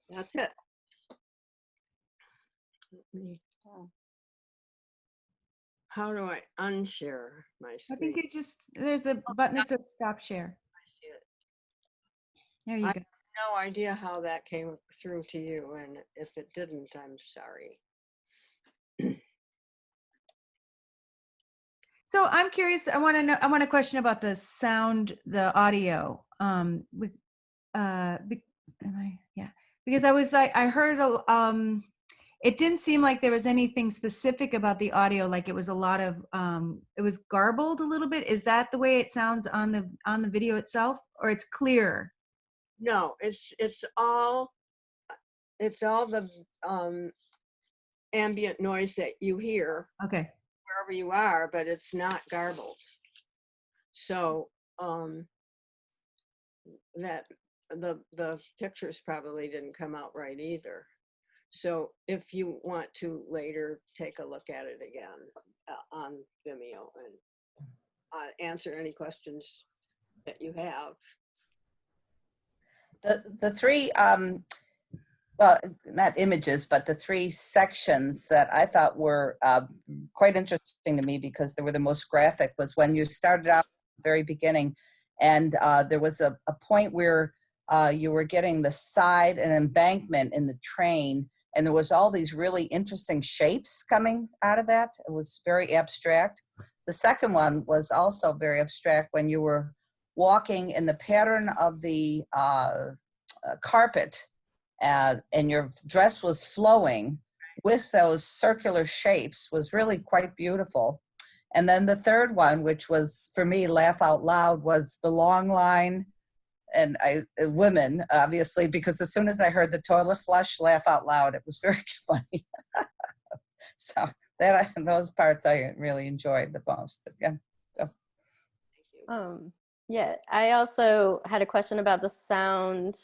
That's it. How do I unshare my I screen? think there's the button that says stop share. I see it. There you I go. have no idea how that came through to you, and if it didn't, I'm sorry. So I'm curious, I want a question about the sound, the audio. Because I was like, I heard, it didn't seem like there was anything specific about the audio, like it was a lot of, it was garbled a little bit. Is that the way it sounds on the video itself, or it's clear? No, it's all the ambient noise that you hear. Okay. Wherever you are, but it's not garbled. So that the pictures probably didn't come out right either. So if you want to later take a look at it again on Vimeo and answer any questions that you have. The three well, not images, but the three sections that I thought were quite interesting to me because they were the most graphic was when you started out at the very beginning, and there was a point where you were getting the side and embankment in the train, and there was all these really interesting shapes coming out of that. It was very abstract. The second one was also very abstract when you were walking in the pattern of the carpet, and your dress was flowing with those circular shapes, was really quite beautiful. And then the third one, which was for me laugh out loud, was the long line, and women obviously, because as soon as I heard the toilet flush, laugh out loud. It was very funny. So those parts I really enjoyed the most. Again, so. Yeah, I also had a question about the sound.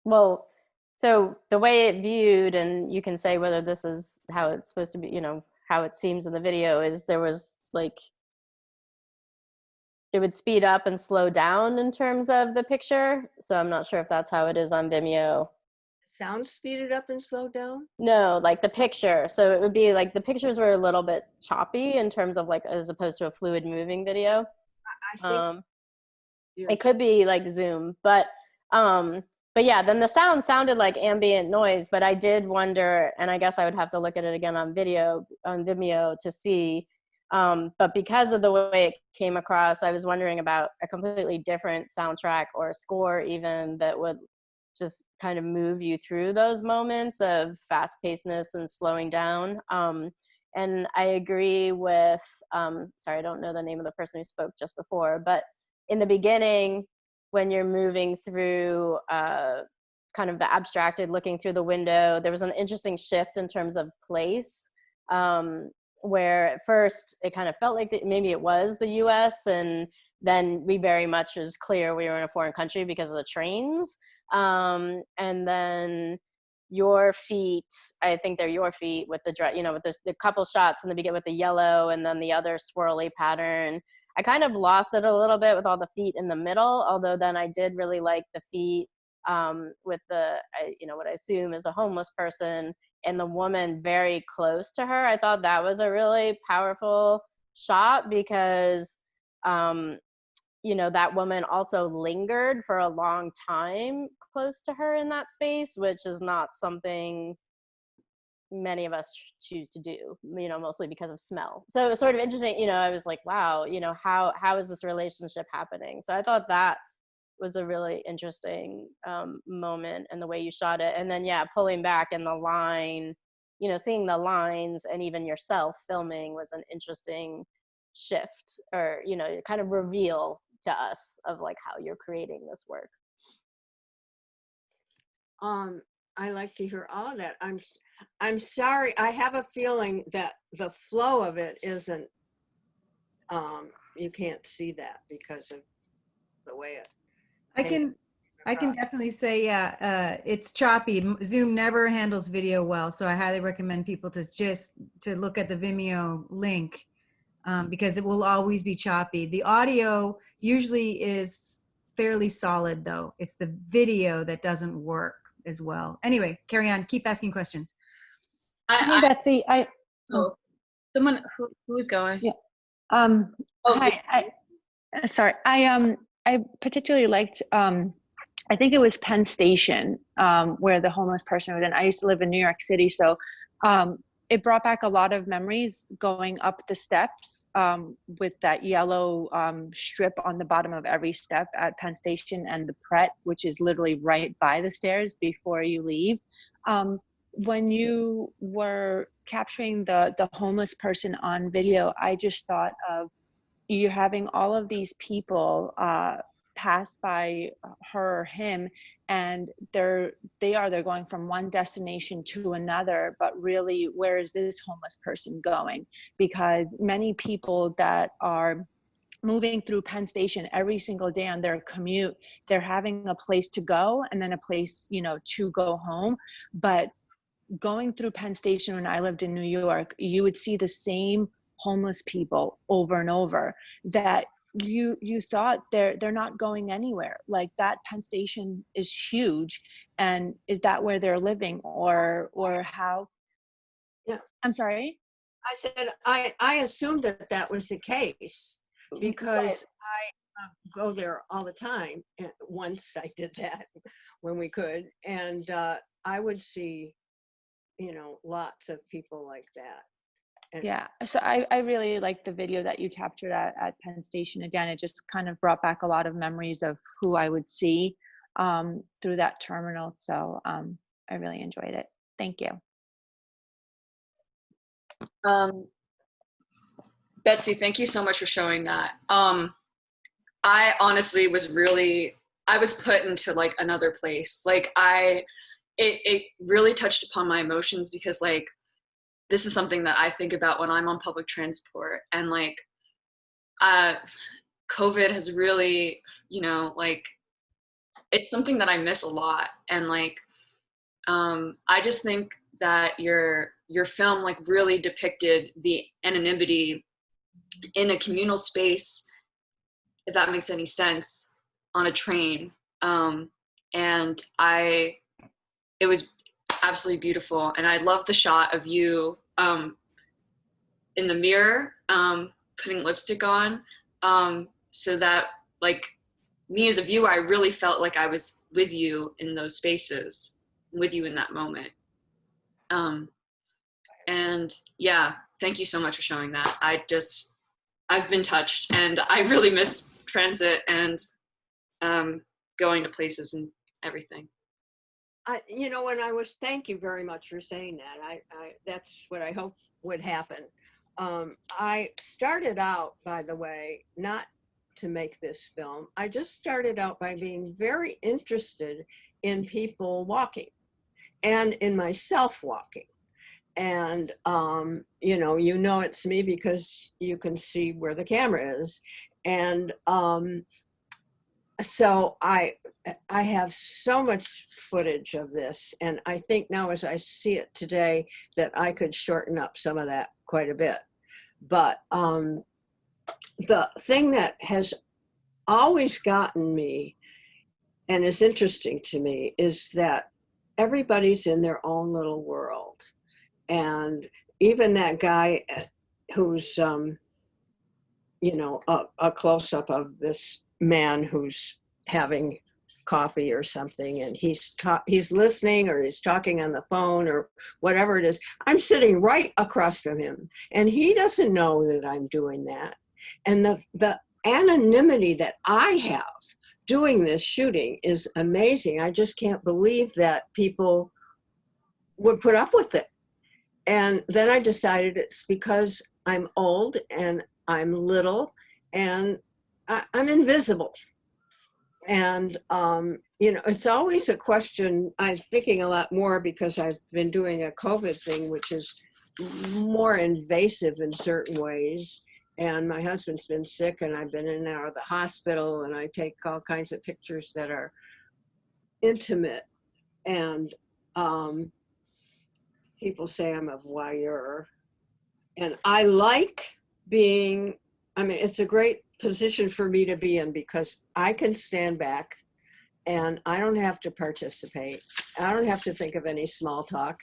Well, so the way it viewed, and you can say whether this is how it's supposed to be, you know, how it seems in the video, is there was like, it would speed up and slow down in terms of the picture. So I'm not sure if that's how it is on Vimeo. Sound speeded up and slowed down? No, like the picture. So it would be like the pictures were a little bit choppy in terms of like, as opposed to a fluid moving video. I think it could be like Zoom, but yeah, then the sound sounded like ambient noise, but I did wonder, and I guess I would have to look at it again on Vimeo to see, but because of the way it came across, I was wondering about a completely different soundtrack or score even that would just kind of move you through those moments of fast-pacedness and slowing down. And I agree with, sorry, I don't know the name of the person who spoke just before, but in the beginning, when you're moving through kind of the abstracted, looking through the window, there was an interesting shift in terms of place, where at first it kind of felt like maybe it was the US, and then we very much was clear we were in a foreign country because of the trains. And then your feet, I think they're your feet with the dress, you know, with the couple shots in the beginning with the yellow and then the other swirly pattern. I kind of lost it a little bit with all the feet in the middle, although then I did really like the feet with you know, what I assume is a homeless person and the woman very close to her. I thought that was a really powerful shot because, you know, that woman also lingered for a long time close to her in that space, which is not something many of us choose to do, you know, mostly because of smell. So it was sort of interesting, you know, I was like, wow, you know, how is this relationship happening? So I thought that was a really interesting moment and the way you shot it. And then, yeah, pulling back in the line, you know, seeing the lines and even yourself filming was an interesting shift, or, you know, kind of reveal to us of like how you're creating this work. I like to hear all of that. I'm sorry. I have a feeling that the flow of it isn't, you can't see that because of the way it. I can definitely say, yeah, it's choppy. Zoom never handles video well, so I highly recommend people to look at the Vimeo link because it will always be choppy. The audio usually is fairly solid, though. It's the video that doesn't work as well. Anyway, carry on. Keep asking questions. Hey, Betsy. Someone who's going? Yeah. Oh, Hi. Sorry. I particularly liked. I think it was Penn Station, where the homeless person was in. I used to live in New York City, so it brought back a lot of memories going up the steps with that yellow strip on the bottom of every step at Penn Station, and the Pret, which is literally right by the stairs before you leave. When you were capturing the homeless person on video, I just thought of you having all of these people pass by her or him, and they're going from one destination to another, but really, where is this homeless person going? Because many people that are moving through Penn Station every single day on their commute, they're having a place to go and then a place, to go home. But going through Penn Station when I lived in New York, you would see the same homeless people over and over that you thought they're not going anywhere. Like, that Penn Station is huge, and is that where they're living or how? Yeah. I'm sorry? I said, I assumed that was the case because I go there all the time. And once I did that when we could, and I would see, lots of people like that. And yeah, so I really liked the video that you captured at Penn Station. Again, it just kind of brought back a lot of memories of who I would see through that terminal. So I really enjoyed it. Thank you. Betsy, thank you so much for showing that. I honestly I was put into like another place. Like it really touched upon my emotions because like, this is something that I think about when I'm on public transport, and like, COVID has really, like, it's something that I miss a lot. And like, I just think that your film like really depicted the anonymity in a communal space, if that makes any sense, on a train. And it was absolutely beautiful. And I love the shot of you in the mirror, putting lipstick on, so that like, me as a viewer, I really felt like I was with you in those spaces, with you in that moment. And yeah, thank you so much for showing that. I've been touched, and I really miss transit and going to places and everything. thank you very much for saying that. I that's what I hope would happen. I started out, by the way, not to make this film. I just started out by being very interested in people walking and in myself walking. And, it's me because you can see where the camera is. And so I have so much footage of this. And I think now as I see it today that I could shorten up some of that quite a bit. But the thing that has always gotten me and is interesting to me is that everybody's in their own little world. And even that guy who's, a close-up of this man who's having coffee or something, and he's listening or he's talking on the phone or whatever it is. I'm sitting right across from him, and he doesn't know that I'm doing that. And the anonymity that I have doing this shooting is amazing. I just can't believe that people would put up with it. And then I decided it's because I'm old and I'm little and I'm invisible. And, it's always a question. I'm thinking a lot more because I've been doing a COVID thing, which is more invasive in certain ways. And my husband's been sick and I've been in and out of the hospital, and I take all kinds of pictures that are intimate. And people say I'm a voyeur. And I like being, I mean, it's a great position for me to be in because I can stand back and I don't have to participate. I don't have to think of any small talk.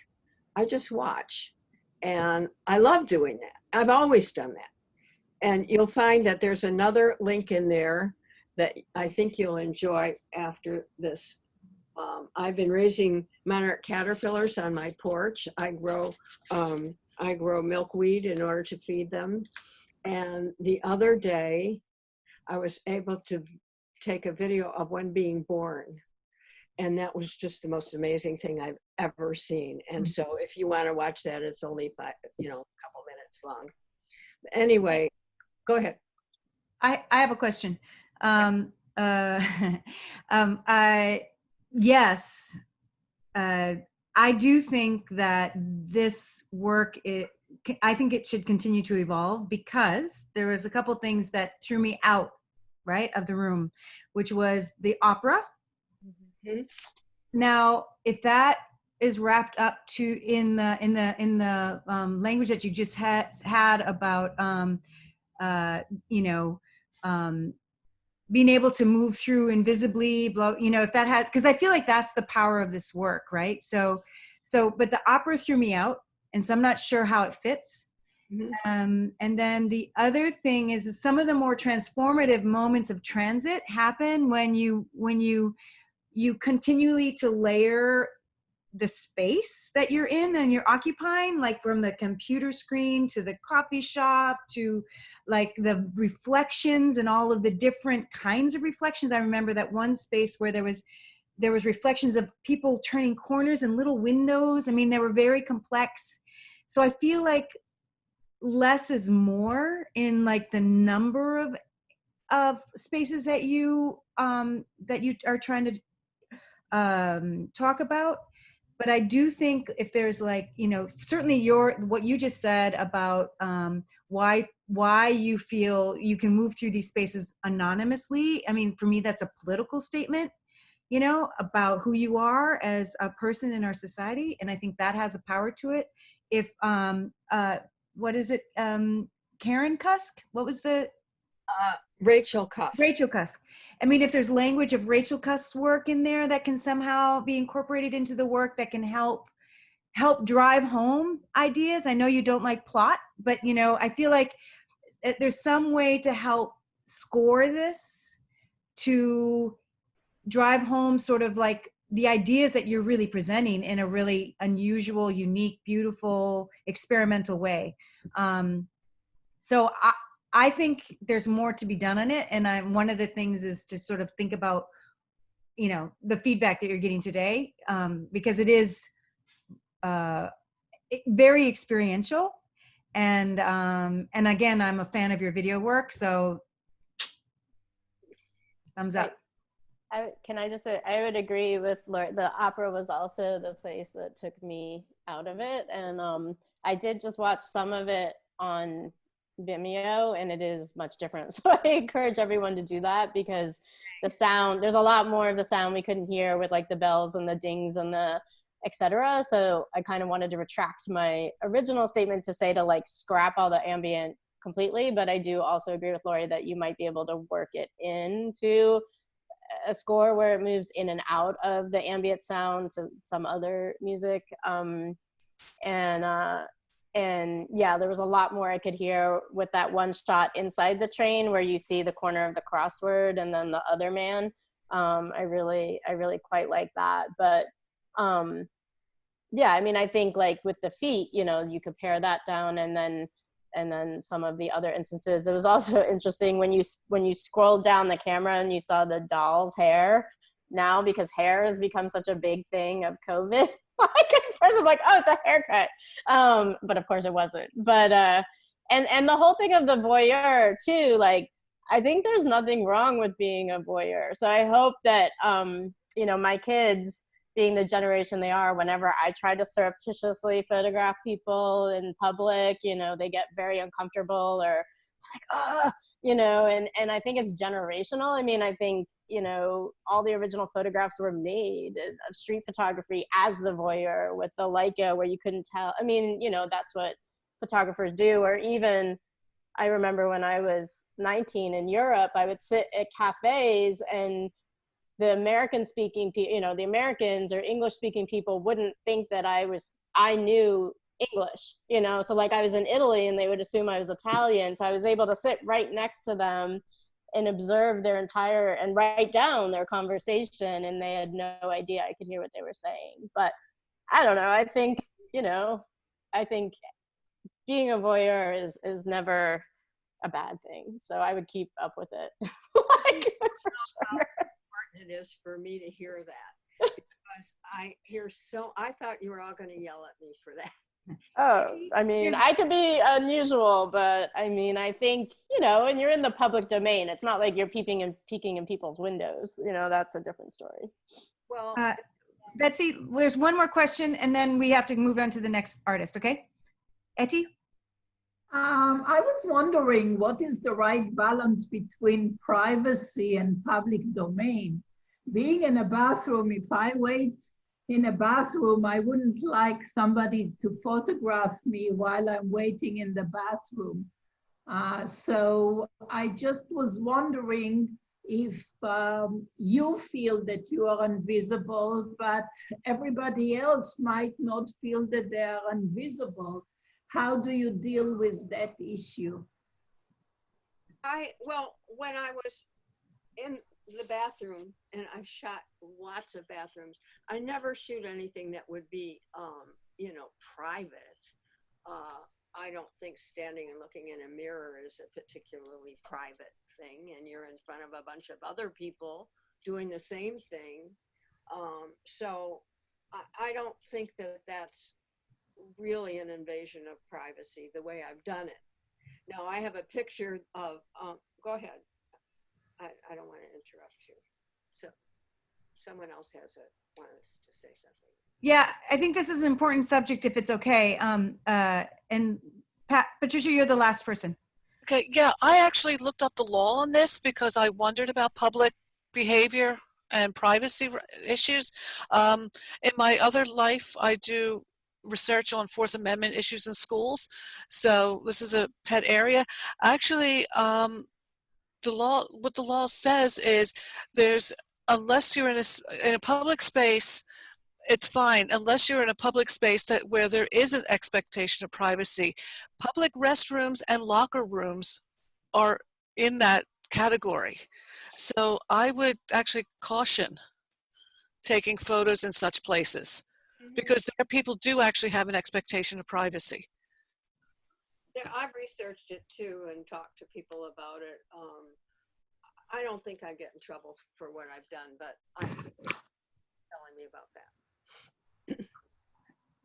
I just watch. And I love doing that. I've always done that. And you'll find that there's another link in there that I think you'll enjoy after this. I've been raising monarch caterpillars on my porch. I grow milkweed in order to feed them. And the other day, I was able to take a video of one being born. And that was just the most amazing thing I've ever seen. And so if you want to watch that, it's only a couple minutes long. Anyway, go ahead. I have a question. Yes, I do think that this work, I think it should continue to evolve because there was a couple things that threw me out, right, of the room, which was the opera. Mm-hmm. Now, if that is wrapped up to in the language that you just had about being able to move through invisibly, if that has, because I feel like that's the power of this work, right? So, but the opera threw me out, and so I'm not sure how it fits. Mm-hmm. And then the other thing is some of the more transformative moments of transit happen when you continually to layer the space that you're in and you're occupying, like from the computer screen to the coffee shop to like the reflections and all of the different kinds of reflections. I remember that one space where there was reflections of people turning corners and little windows. I mean, they were very complex. So I feel like less is more in like the number of spaces that you are trying to talk about. But I do think if there's like, certainly what you just said about why you feel you can move through these spaces anonymously. I mean, for me, that's a political statement, about who you are as a person in our society. And I think that has a power to it. If, what is it? Karen Cusk? What was the? Rachel Cusk. Rachel Cusk. I mean, if there's language of Rachel Cusk's work in there that can somehow be incorporated into the work that can help drive home ideas. I know you don't like plot, but I feel like there's some way to help score this to drive home sort of like the ideas that you're really presenting in a really unusual, unique, beautiful, experimental way. So I think there's more to be done on it. And one of the things is to sort of think about, the feedback that you're getting today, because it is very experiential. And again, I'm a fan of your video work. So thumbs up. I would agree with Laura. The opera was also the place that took me out of it. And I did just watch some of it on Vimeo, and it is much different. So I encourage everyone to do that because the sound, there's a lot more of the sound we couldn't hear with like the bells and the dings and the etc. So I kind of wanted to retract my original statement to say to like scrap all the ambient completely. But I do also agree with Lori that you might be able to work it into a score where it moves in and out of the ambient sound to some other music. And yeah, there was a lot more I could hear with that one shot inside the train where you see the corner of the crossword and then the other man. I really quite like that. But yeah, I mean, I think like with the feet, you could pare that down and then some of the other instances. It was also interesting when you scrolled down the camera and you saw the doll's hair now, because hair has become such a big thing of COVID. Like at first I'm like, oh, it's a haircut. But of course it wasn't. But and the whole thing of the voyeur too, like I think there's nothing wrong with being a voyeur. So I hope that my kids, being the generation they are, whenever I try to surreptitiously photograph people in public, they get very uncomfortable or like, and I think it's generational. I mean, I think, all the original photographs were made of street photography as the voyeur with the Leica where you couldn't tell. I mean, that's what photographers do, or even I remember when I was 19 in Europe, I would sit at cafes and the American speaking people, you know, the Americans or English speaking people wouldn't think that I knew English, you know, so like I was in Italy and they would assume I was Italian. So I was able to sit right next to them and observe their entire and write down their conversation, and they had no idea I could hear what they were saying. But I don't know, I think, you know, I think being a voyeur is never a bad thing. So I would keep up with it. Like, for sure. How important it is for me to hear that, because I thought you were all going to yell at me for that. Oh, I mean, I could be unusual, but I mean, I think, you know, when you're in the public domain, it's not like you're peeking in people's windows. You know, that's a different story. Well, Betsy, there's one more question and then we have to move on to the next artist, okay? Etty? I was wondering what is the right balance between privacy and public domain? Being in a bathroom, if I wait in a bathroom, I wouldn't like somebody to photograph me while I'm waiting in the bathroom. So I just was wondering if you feel that you are invisible, but everybody else might not feel that they are invisible. How do you deal with that issue? Well, when I was in the bathroom, and I've shot lots of bathrooms, I never shoot anything that would be, you know, private. I don't think standing and looking in a mirror is a particularly private thing, and you're in front of a bunch of other people doing the same thing. So I don't think that that's really an invasion of privacy the way I've done it. Now I have a picture of, go ahead. I don't want to interrupt you. So someone else wants to say something. Yeah, I think this is an important subject if it's okay. And Patricia, you're the last person. Okay, yeah, I actually looked up the law on this because I wondered about public behavior and privacy issues. In my other life, I do research on Fourth Amendment issues in schools. So this is a pet area. Actually, what the law says is unless you're in a public space, it's fine, unless you're in a public space where there is an expectation of privacy. Public restrooms and locker rooms are in that category. So I would actually caution taking photos in such places, because there people do actually have an expectation of privacy. Yeah, I've researched it too and talked to people about it. I don't think I get in trouble for what I've done, but I'm telling me about that.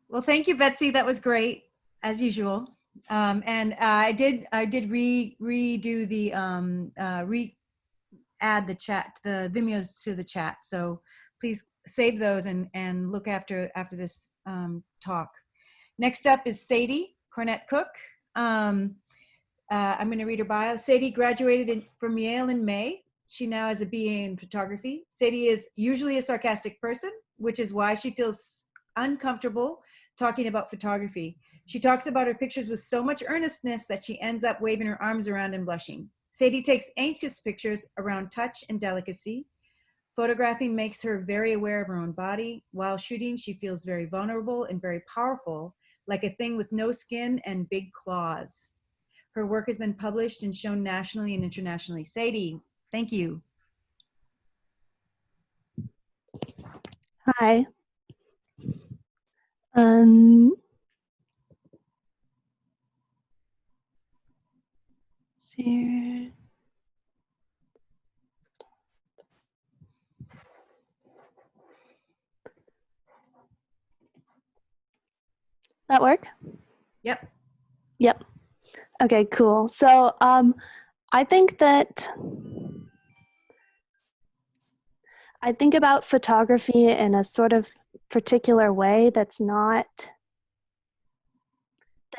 Well, thank you, Betsy. That was great, as usual. And I did redo the add the chat, the Vimeos to the chat. So please save those and look after this talk. Next up is Sadie Cornette-Cook. I'm going to read her bio. Sadie graduated from Yale in May. She now has a BA in photography. Sadie is usually a sarcastic person, which is why she feels uncomfortable talking about photography. She talks about her pictures with so much earnestness that she ends up waving her arms around and blushing. Sadie takes anxious pictures around touch and delicacy. Photographing makes her very aware of her own body. While shooting, she feels very vulnerable and very powerful, like a thing with no skin and big claws. Her work has been published and shown nationally and internationally. Sadie, thank you. Hi. Share. That work? Yep. Yep. Okay, cool. So I think about photography in a sort of particular way that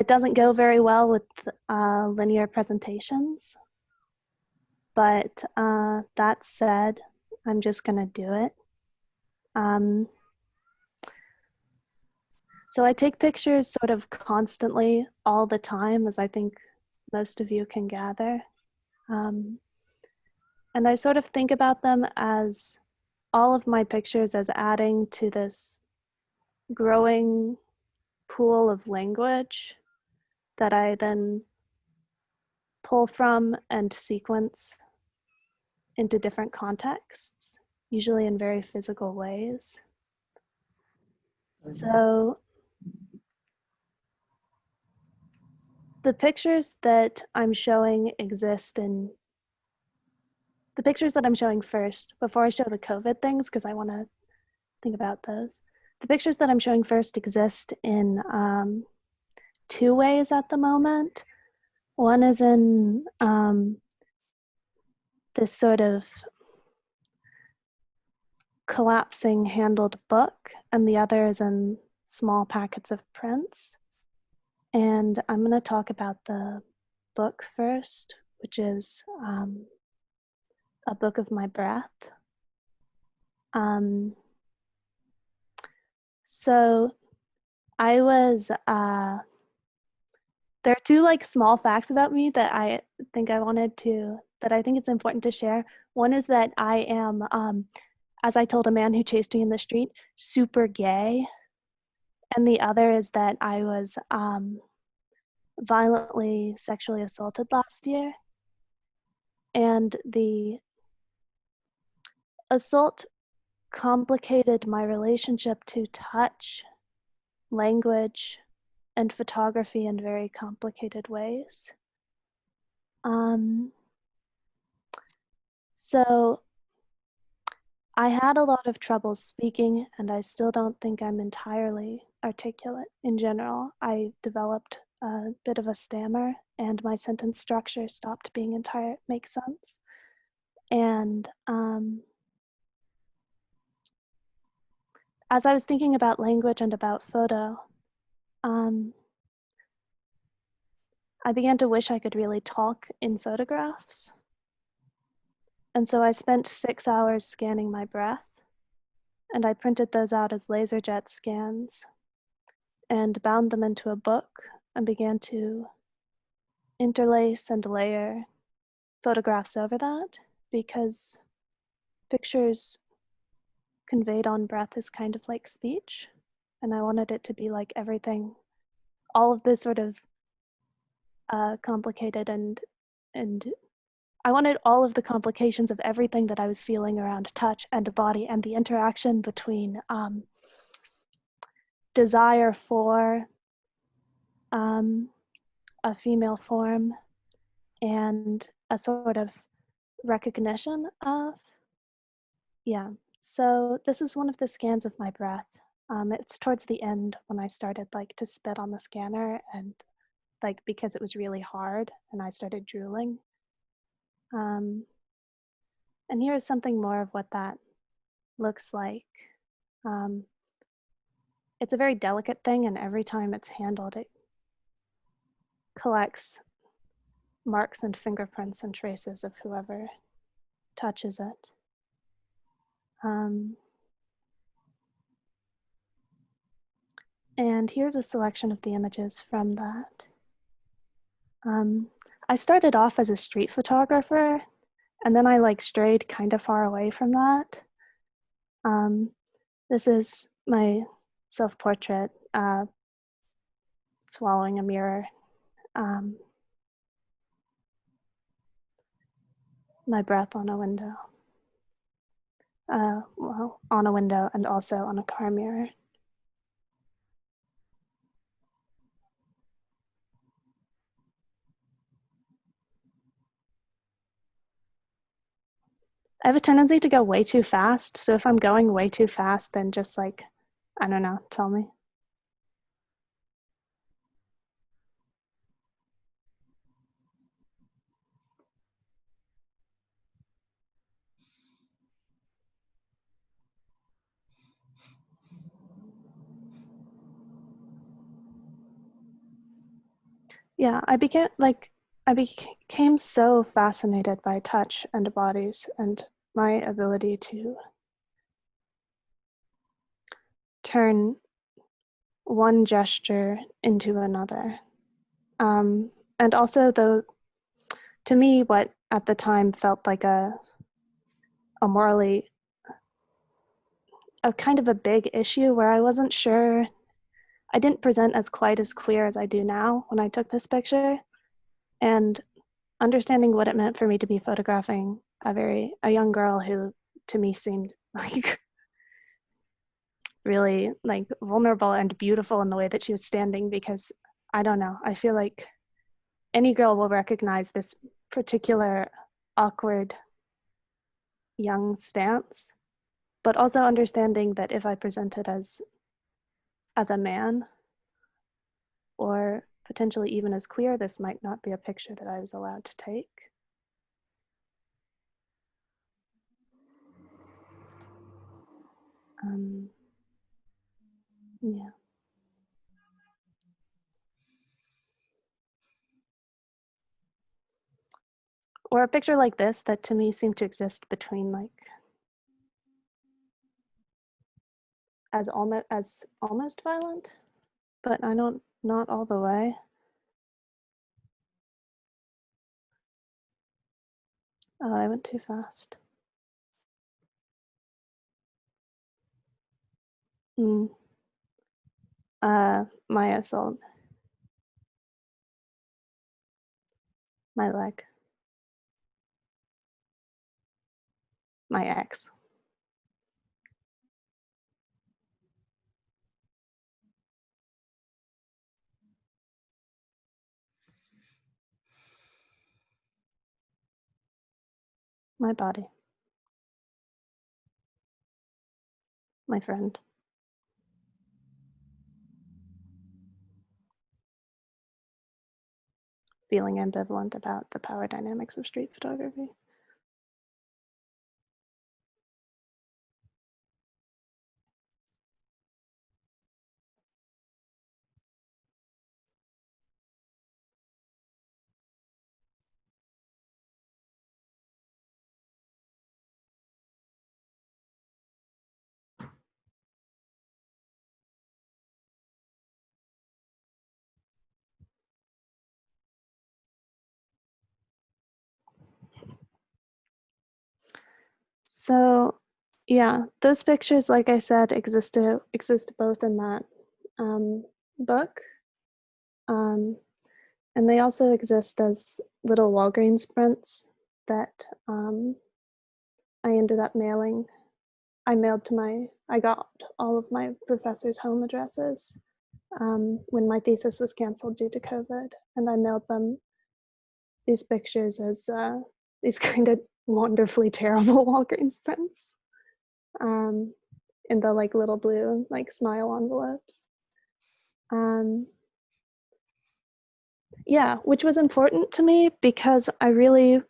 doesn't go very well with linear presentations. But that said, I'm just gonna do it. So I take pictures sort of constantly all the time, as I think most of you can gather. And I sort of think about them as all of my pictures as adding to this growing pool of language that I then pull from and sequence into different contexts, usually in very physical ways. So the pictures that I'm showing the pictures that I'm showing first, before I show the COVID things, because I want to think about those. The pictures that I'm showing first exist in 2 ways at the moment. One is in this sort of collapsing handled book, and the other is in small packets of prints. And I'm going to talk about the book first, which is a book of my breath. So I was, there are 2 like small facts about me that I think it's important to share. One is that I am, as I told a man who chased me in the street, super gay. And the other is that I was violently sexually assaulted last year. And the assault complicated my relationship to touch, language, and photography in very complicated ways. So I had a lot of trouble speaking, and I still don't think I'm entirely articulate in general. I developed a bit of a stammer, and my sentence structure stopped being makes sense. And as I was thinking about language and about photo, I began to wish I could really talk in photographs. And so I spent 6 hours scanning my breath, and I printed those out as LaserJet scans and bound them into a book and began to interlace and layer photographs over that, because pictures conveyed on breath is kind of like speech, and I wanted it to be like everything, all of this sort of complicated and I wanted all of the complications of everything that I was feeling around touch and body and the interaction between desire for a female form and a sort of recognition of, So this is one of the scans of my breath. It's towards the end when I started like to spit on the scanner, and like because it was really hard and I started drooling. And here is something more of what that looks like. It's a very delicate thing, and every time it's handled, it collects marks and fingerprints and traces of whoever touches it. And here's a selection of the images from that. I started off as a street photographer, and then I like strayed kind of far away from that. This is my self-portrait, swallowing a mirror. My breath on a window. Well, on a window and also on a car mirror. I have a tendency to go way too fast. So if I'm going way too fast, then just like, I don't know, tell me. Yeah, I became so fascinated by touch and bodies and my ability to turn one gesture into another. and also to me, what at the time felt like a morally, a kind of a big issue where I wasn't sure, I didn't present as quite as queer as I do now when I took this picture, and understanding what it meant for me to be photographing a young girl who to me seemed like really like vulnerable and beautiful in the way that she was standing, because I don't know, I feel like any girl will recognize this particular awkward young stance, but also understanding that if I presented as a man or potentially even as queer, this might not be a picture that I was allowed to take. Yeah. Or a picture like this that to me seemed to exist between like as almost violent, but not all the way. Oh, I went too fast. My assault. My leg. My ex. My body. My friend. Feeling ambivalent about the power dynamics of street photography. So yeah, those pictures, like I said, exist both in that book, and they also exist as little Walgreens prints that I ended up mailing. I got all of my professors' home addresses when my thesis was canceled due to COVID, and I mailed them these pictures as these kind of wonderfully terrible Walgreens prints in the like little blue like smile envelopes. Yeah, which was important to me because I really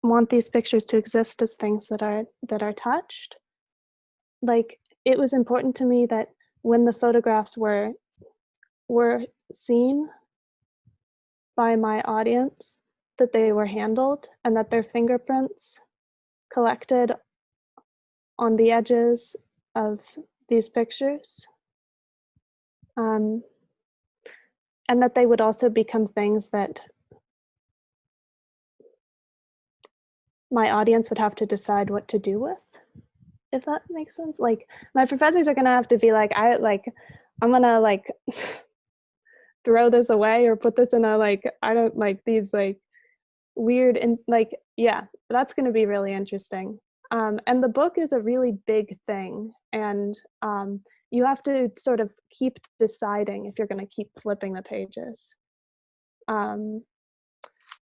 want these pictures to exist as things that are touched. Like, it was important to me that when the photographs were seen by my audience, that they were handled and that their fingerprints collected on the edges of these pictures, and that they would also become things that my audience would have to decide what to do with, if that makes sense. Like, my professors are gonna have to be like, I'm gonna like throw this away or put this in a like, I don't like these like weird, and like, yeah, that's gonna be really interesting. And the book is a really big thing, and you have to sort of keep deciding if you're gonna keep flipping the pages.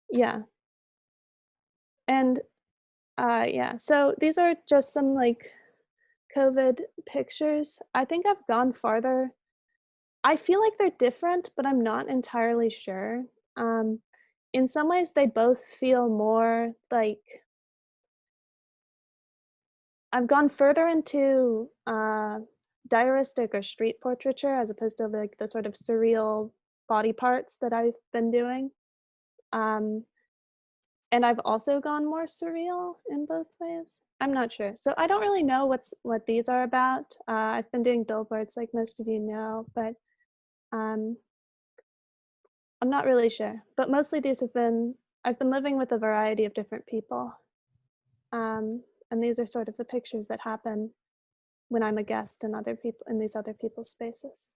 Yeah. And yeah, so these are just some like COVID pictures. I think I've gone farther. I feel like they're different, but I'm not entirely sure. In some ways, they both feel more like I've gone further into diaristic or street portraiture as opposed to like the sort of surreal body parts that I've been doing. And I've also gone more surreal in both ways. I'm not sure. So I don't really know what these are about. I've been doing billboards like most of you know, but I'm not really sure, but mostly these have been, I've been living with a variety of different people. And these are sort of the pictures that happen when I'm a guest in other people, in these other people's spaces.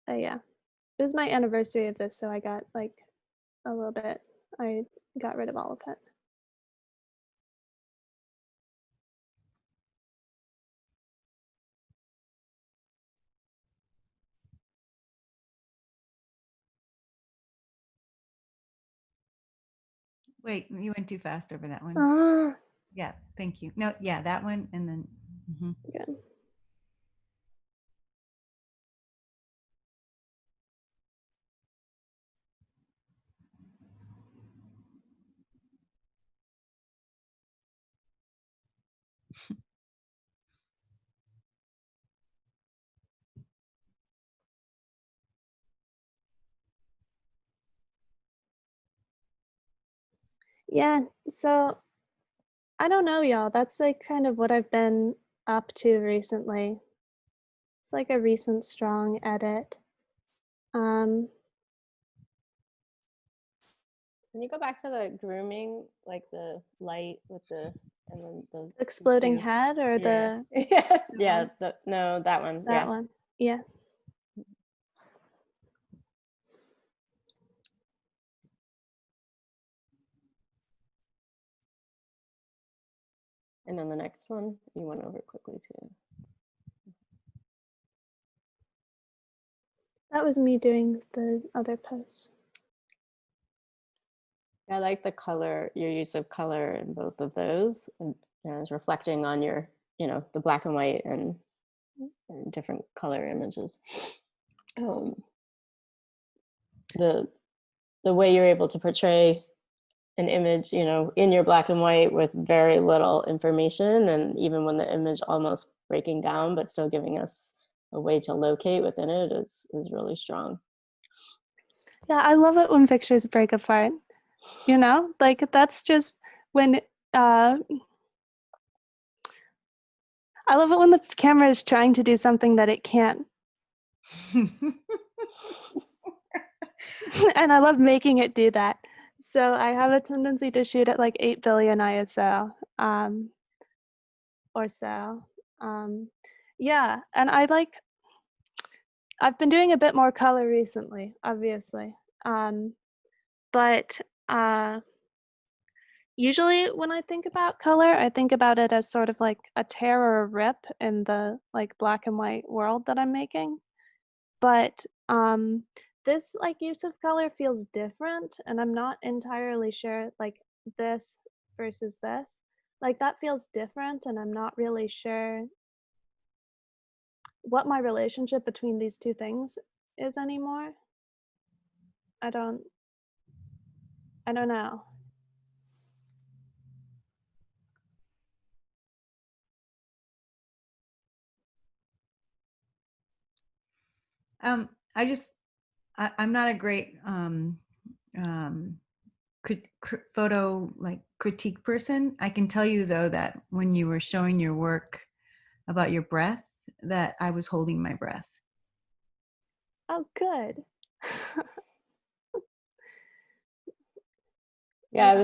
Yeah, it was my anniversary of this, so I got like a little bit, I got rid of all of it. Wait, you went too fast over that one. Ah. Yeah, thank you. No, yeah, that one, and then. Good. Yeah, so I don't know, y'all. That's like kind of what I've been up to recently. It's like a recent strong edit. Can you go back to the grooming, like the light with the, and then the exploding two? head or Yeah. the Yeah, no, that one. that one. Yeah. And then the next one, you went over quickly too. That was me doing the other pose. I like the color, your use of color in both of those, and it's reflecting on your, the black and white and different color images. The way you're able to portray an image, in your black and white with very little information, and even when the image almost breaking down, but still giving us a way to locate within it is really strong. Yeah, I love it when pictures break apart. Like that's just when I love it when the camera is trying to do something that it can't. And I love making it do that. So I have a tendency to shoot at like 8 billion ISO or so. Yeah, and I've been doing a bit more color recently, obviously. But usually when I think about color, I think about it as sort of like a tear or a rip in the like black and white world that I'm making. But this like use of color feels different, and I'm not entirely sure like this versus this. Like that feels different, and I'm not really sure what my relationship between these two things is anymore. I don't know. I'm not a great photo like critique person. I can tell you though that when you were showing your work about your breath, that I was holding my breath. Oh, good. Yeah, I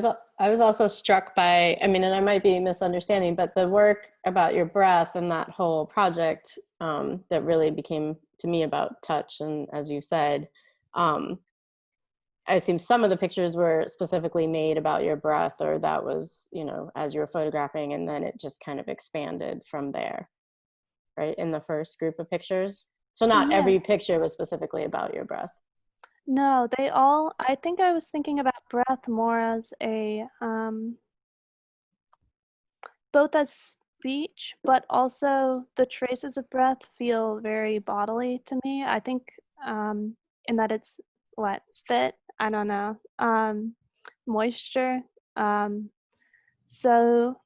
was also struck by, and I might be misunderstanding, but the work about your breath and that whole project that really became to me about touch. And as you said, I assume some of the pictures were specifically made about your breath, or that was, as you were photographing, and then it just kind of expanded from there, right? In the first group of pictures. So not every picture was specifically about your breath. No, I think I was thinking about breath more as a both as speech, but also the traces of breath feel very bodily to me. I think in that it's what, spit? I don't know. Moisture. So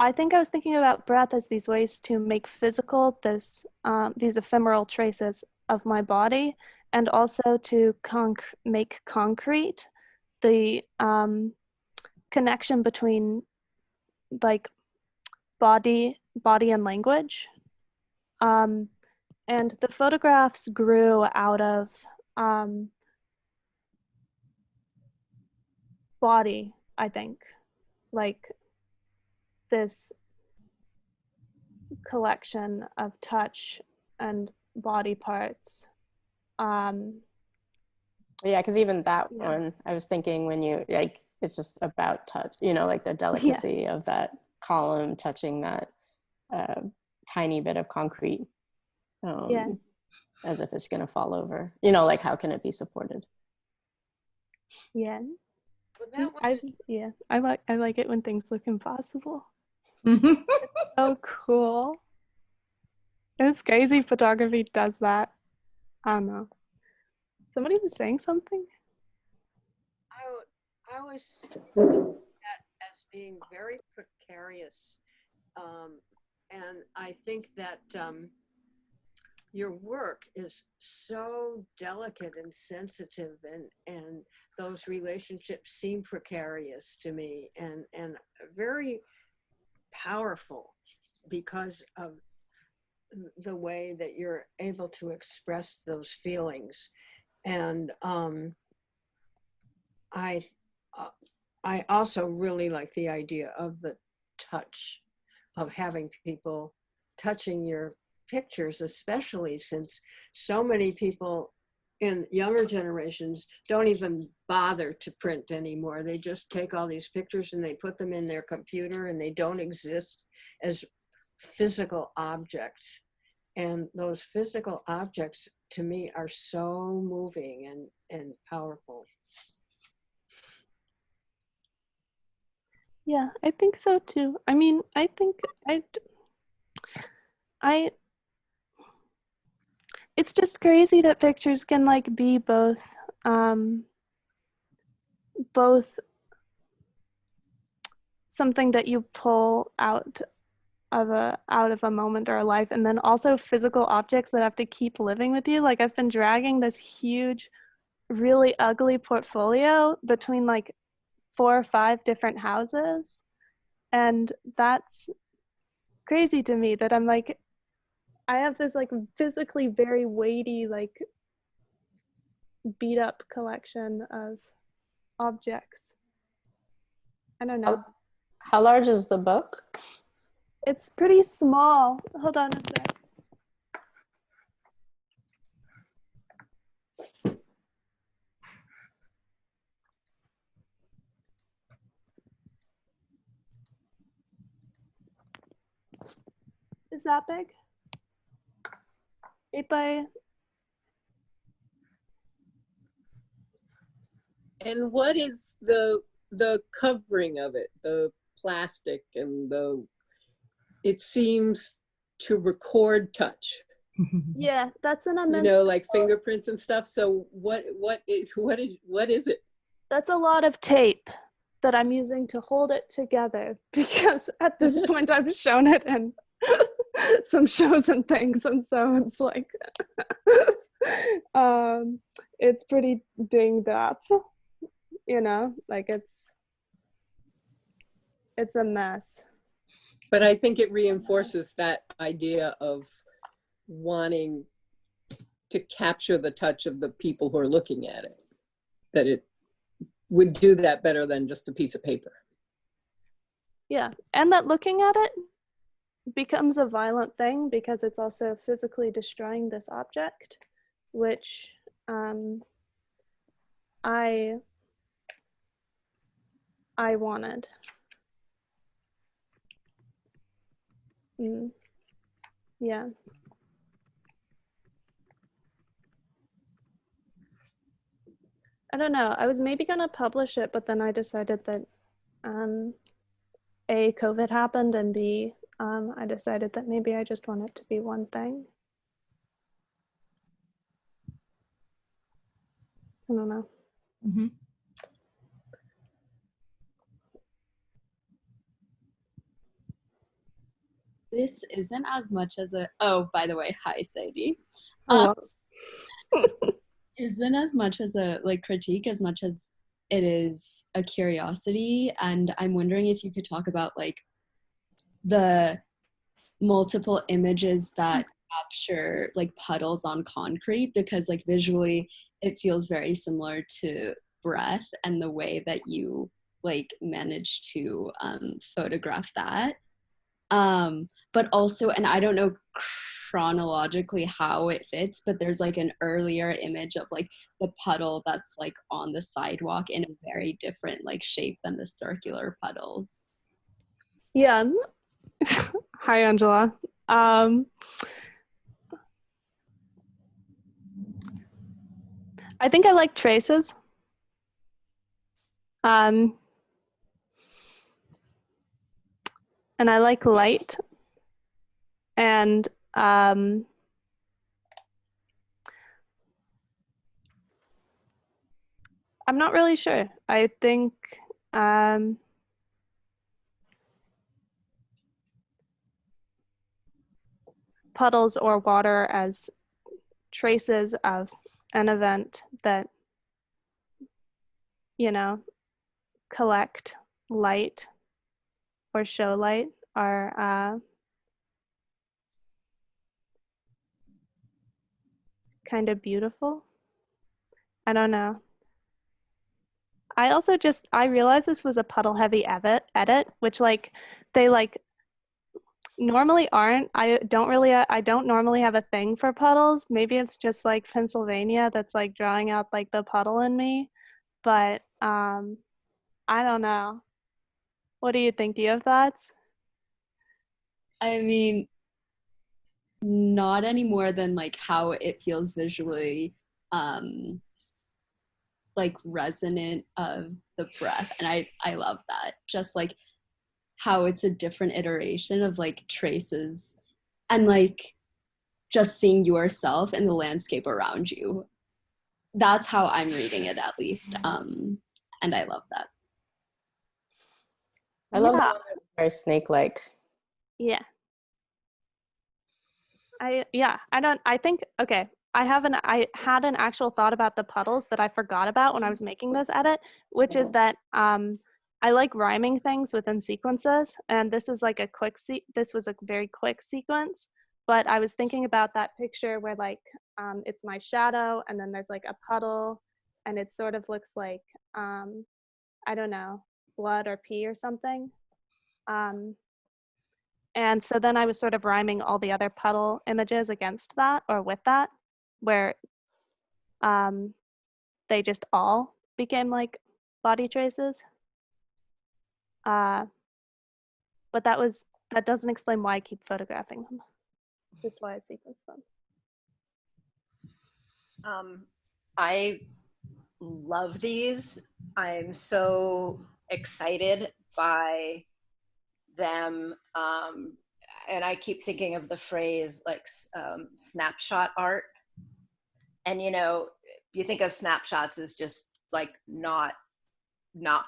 I think I was thinking about breath as these ways to make physical these ephemeral traces of my body, and also to make concrete the connection between like body and language. And the photographs grew out of body, I think, like this collection of touch and body parts. Yeah, because even that one, I was thinking when you, like, it's just about touch, you know, like the delicacy of that column touching that tiny bit of concrete, as if it's going to fall over. You know, like, how can it be supported? Yeah. I like it when things look impossible. So cool. It's crazy photography does that. I don't know. Somebody was saying something? I was looking at as being very precarious. And I think that your work is so delicate and sensitive, and those relationships seem precarious to me, and very powerful because of the way that you're able to express those feelings. And I also really like the idea of the touch, of having people touching your pictures, especially since so many people in younger generations don't even bother to print anymore. They just take all these pictures and they put them in their computer, and they don't exist as physical objects. And those physical objects to me are so moving and powerful. Yeah, I think so too. I mean, I think it's just crazy that pictures can like be both something that you pull out of a moment or a life, and then also physical objects that have to keep living with you. Like, I've been dragging this huge, really ugly portfolio between like 4 or 5 different houses, and that's crazy to me that I'm like, I have this like physically very weighty, like beat up collection of objects. I don't know. How large is the book? It's pretty small. Hold on a sec. Is that big? 8 by... And what is the covering of it? The plastic and it seems to record touch. Yeah, that's an immense... You know, like fingerprints and stuff. So what is it? That's a lot of tape that I'm using to hold it together, because at this point I've shown it in some shows and things, and so it's like it's pretty dinged up, you know, like it's a mess. But I think it reinforces that idea of wanting to capture the touch of the people who are looking at it, that it would do that better than just a piece of paper. Yeah, and that looking at it becomes a violent thing because it's also physically destroying this object, which I wanted. Yeah. I don't know. I was maybe gonna publish it, but then I decided that A, COVID happened, and B, I decided that maybe I just want it to be one thing. I don't know. Mm-hmm. This isn't as much as a, oh, by the way, hi, Sadie. Isn't as much as a like critique as much as it is a curiosity. And I'm wondering if you could talk about like the multiple images that capture like puddles on concrete, because like visually it feels very similar to breath and the way that you like manage to photograph that. But also, and I don't know chronologically how it fits, but there's like an earlier image of like the puddle that's like on the sidewalk in a very different like shape than the circular puddles. Yeah. Hi, Angela. I think I like traces. And I like light. And I'm not really sure. I think puddles or water as traces of an event that, you know, collect light or show light are kind of beautiful. I don't know. I also I realized this was a puddle heavy edit, which like they like normally aren't. I don't normally have a thing for puddles. Maybe it's just like Pennsylvania that's like drawing out like the puddle in me. But I don't know. What do you think? Do you have thoughts? I mean, not any more than like how it feels visually like resonant of the breath. And I love that. Just like how it's a different iteration of like traces and like just seeing yourself and the landscape around you. That's how I'm reading it, at least. And I love that. I love that it's very snake-like. Yeah. I had an actual thought about the puddles that I forgot about when I was making this edit, which is that I like rhyming things within sequences, and this is like this was a very quick sequence, but I was thinking about that picture where like it's my shadow and then there's like a puddle and it sort of looks like I don't know, blood or pee or something. And so then I was sort of rhyming all the other puddle images against that or with that, where they just all became like body traces. But that doesn't explain why I keep photographing them, just why I sequence them. I love these. I'm so excited by them. And I keep thinking of the phrase like snapshot art. And, you know, you think of snapshots as just like not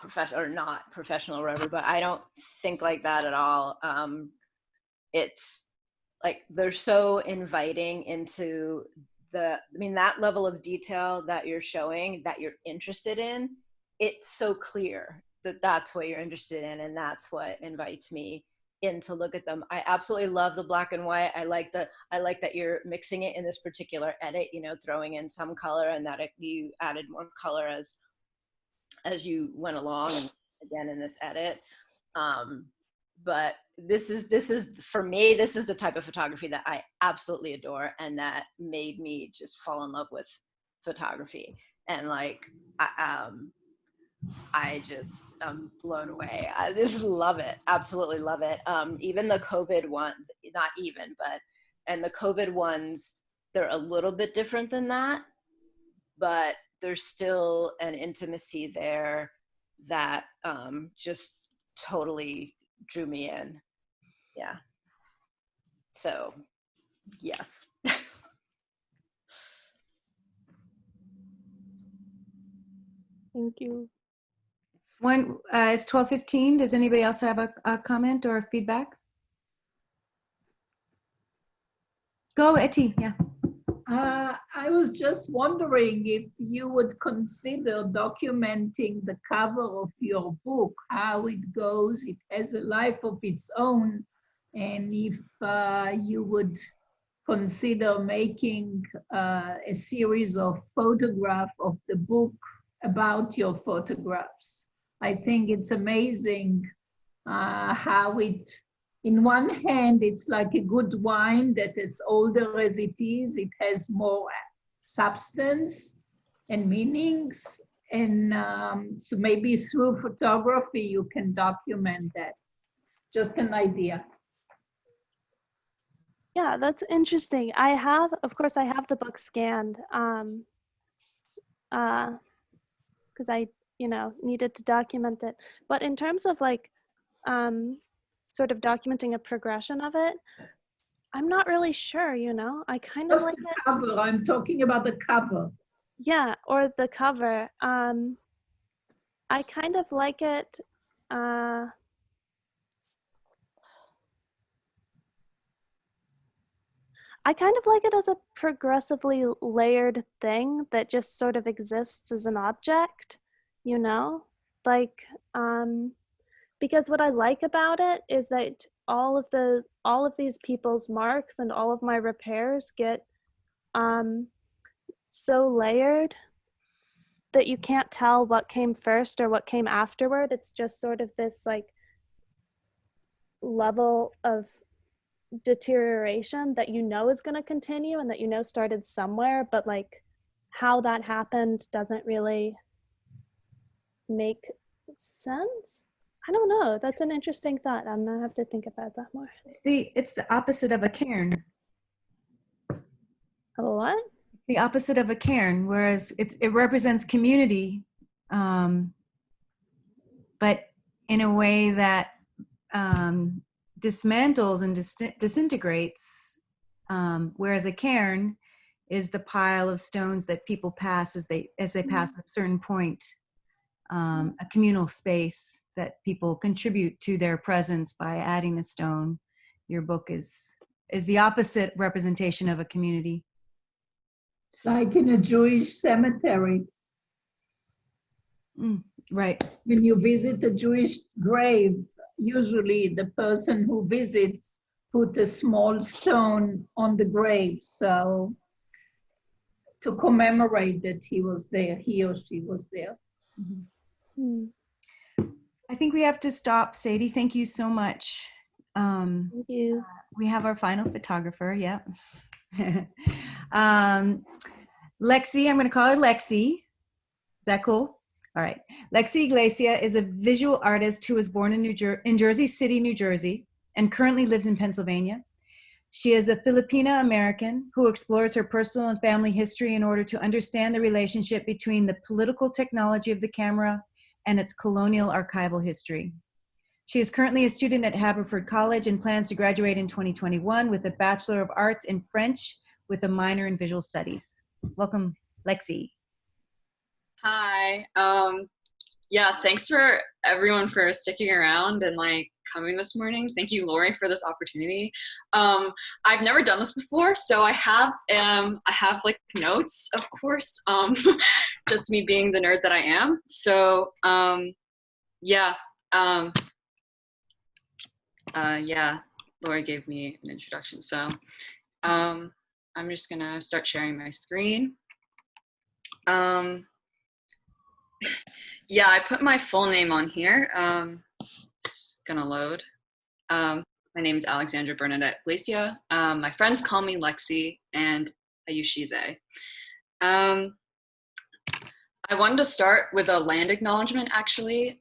professional or not professional or whatever, but I don't think like that at all. It's like they're so inviting into that level of detail that you're showing that you're interested in. It's so clear that that's what you're interested in, and that's what invites me in to look at them. I absolutely love the black and white. I like that you're mixing it in this particular edit, you know, throwing in some color, and that you added more color as you went along, and again in this edit. But this is for me, this is the type of photography that I absolutely adore, and that made me just fall in love with photography. And like I just am blown away. I just love it. Absolutely love it. Even the COVID one, not even, and the COVID ones, they're a little bit different than that, but there's still an intimacy there that just totally drew me in. Yeah. So, yes. Thank you. It's 12:15. Does anybody else have a comment or feedback? Go, Etty. Yeah. I was just wondering if you would consider documenting the cover of your book, how it goes. It has a life of its own. And if you would consider making a series of photographs of the book about your photographs. I think it's amazing how it, in one hand, it's like a good wine that it's older as it is. It has more substance and meanings. And so maybe through photography, you can document that. Just an idea. Yeah, that's interesting. Of course, I have the book scanned because I, needed to document it. But in terms of like, sort of documenting a progression of it, I'm not really sure, I kind of Just like the it. cover. I'm talking about the cover. Yeah, or the cover. I kind of like it. I kind of like it as a progressively layered thing that just sort of exists as an object, like, because what I like about it is that all of these people's marks and all of my repairs get so layered that you can't tell what came first or what came afterward. It's just sort of this like level of deterioration that is going to continue and that started somewhere, but like how that happened doesn't really make sense. I don't know. That's an interesting thought. I'm gonna have to think about that more. It's the opposite of a cairn. A what? The opposite of a cairn, whereas it represents community, but in a way that dismantles and disintegrates, whereas a cairn is the pile of stones that people pass as they pass a certain point, a communal space that people contribute to their presence by adding a stone. Your book is the opposite representation of a community. Like in a Jewish cemetery. Right. When you visit a Jewish grave, usually the person who visits put a small stone on the grave, so to commemorate that he was there, he or she was there. I think we have to stop, Sadie. Thank you so much. Thank you. We have our final photographer. Yeah. Lexi, I'm going to call her Lexi. Is that cool? All right. Lexi Iglesia is a visual artist who was born in Jersey City, New Jersey, and currently lives in Pennsylvania. She is a Filipina-American who explores her personal and family history in order to understand the relationship between the political technology of the camera and its colonial archival history. She is currently a student at Haverford College and plans to graduate in 2021 with a Bachelor of Arts in French with a minor in Visual Studies. Welcome, Lexi. Hi. Yeah, thanks for everyone for sticking around and like coming this morning. Thank you, Lori, for this opportunity. I've never done this before, so I have like notes, of course, just me being the nerd that I am. So yeah, Lori gave me an introduction. So I'm just gonna start sharing my screen. Yeah, I put my full name on here. It's gonna load. My name is Alexandra Iglesia. My friends call me Lexi, and I use she, they. I wanted to start with a land acknowledgement, actually,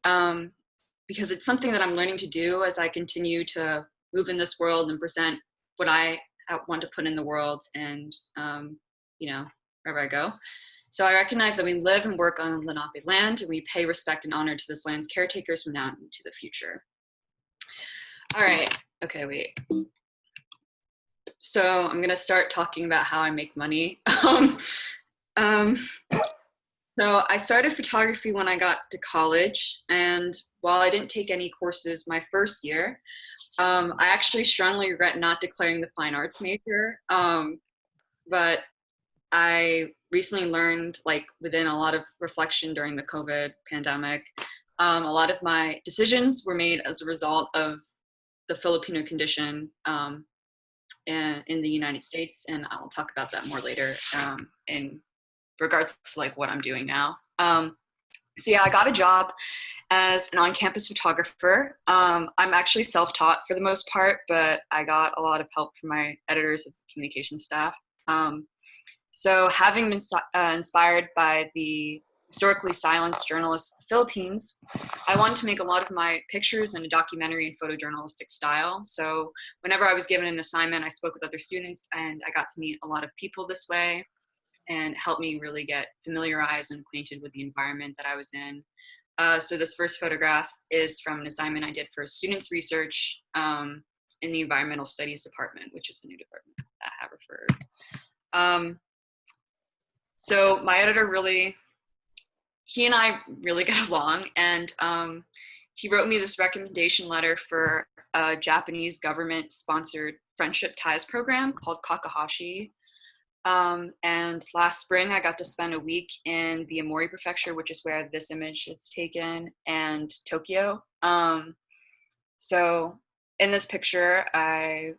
because it's something that I'm learning to do as I continue to move in this world and present what I want to put in the world and, wherever I go. So I recognize that we live and work on Lenape land, and we pay respect and honor to this land's caretakers from now into the future. All right, okay, wait. So I'm gonna start talking about how I make money. So I started photography when I got to college, and while I didn't take any courses my first year, I actually strongly regret not declaring the fine arts major. But I recently learned, like within a lot of reflection during the COVID pandemic, a lot of my decisions were made as a result of the Filipino condition in the United States, and I'll talk about that more later in regards to like what I'm doing now. So yeah, I got a job as an on-campus photographer. I'm actually self-taught for the most part, but I got a lot of help from my editors of the communication staff. So having been inspired by the historically silenced journalists of the Philippines, I wanted to make a lot of my pictures in a documentary and photojournalistic style. So whenever I was given an assignment, I spoke with other students, and I got to meet a lot of people this way, and helped me really get familiarized and acquainted with the environment that I was in. So this first photograph is from an assignment I did for students research in the environmental studies department, which is a new department at Haverford. So my editor he and I really got along, and he wrote me this recommendation letter for a Japanese government-sponsored friendship ties program called Kakahashi. And last spring, I got to spend a week in the Aomori Prefecture, which is where this image is taken, and Tokyo. So in this picture, I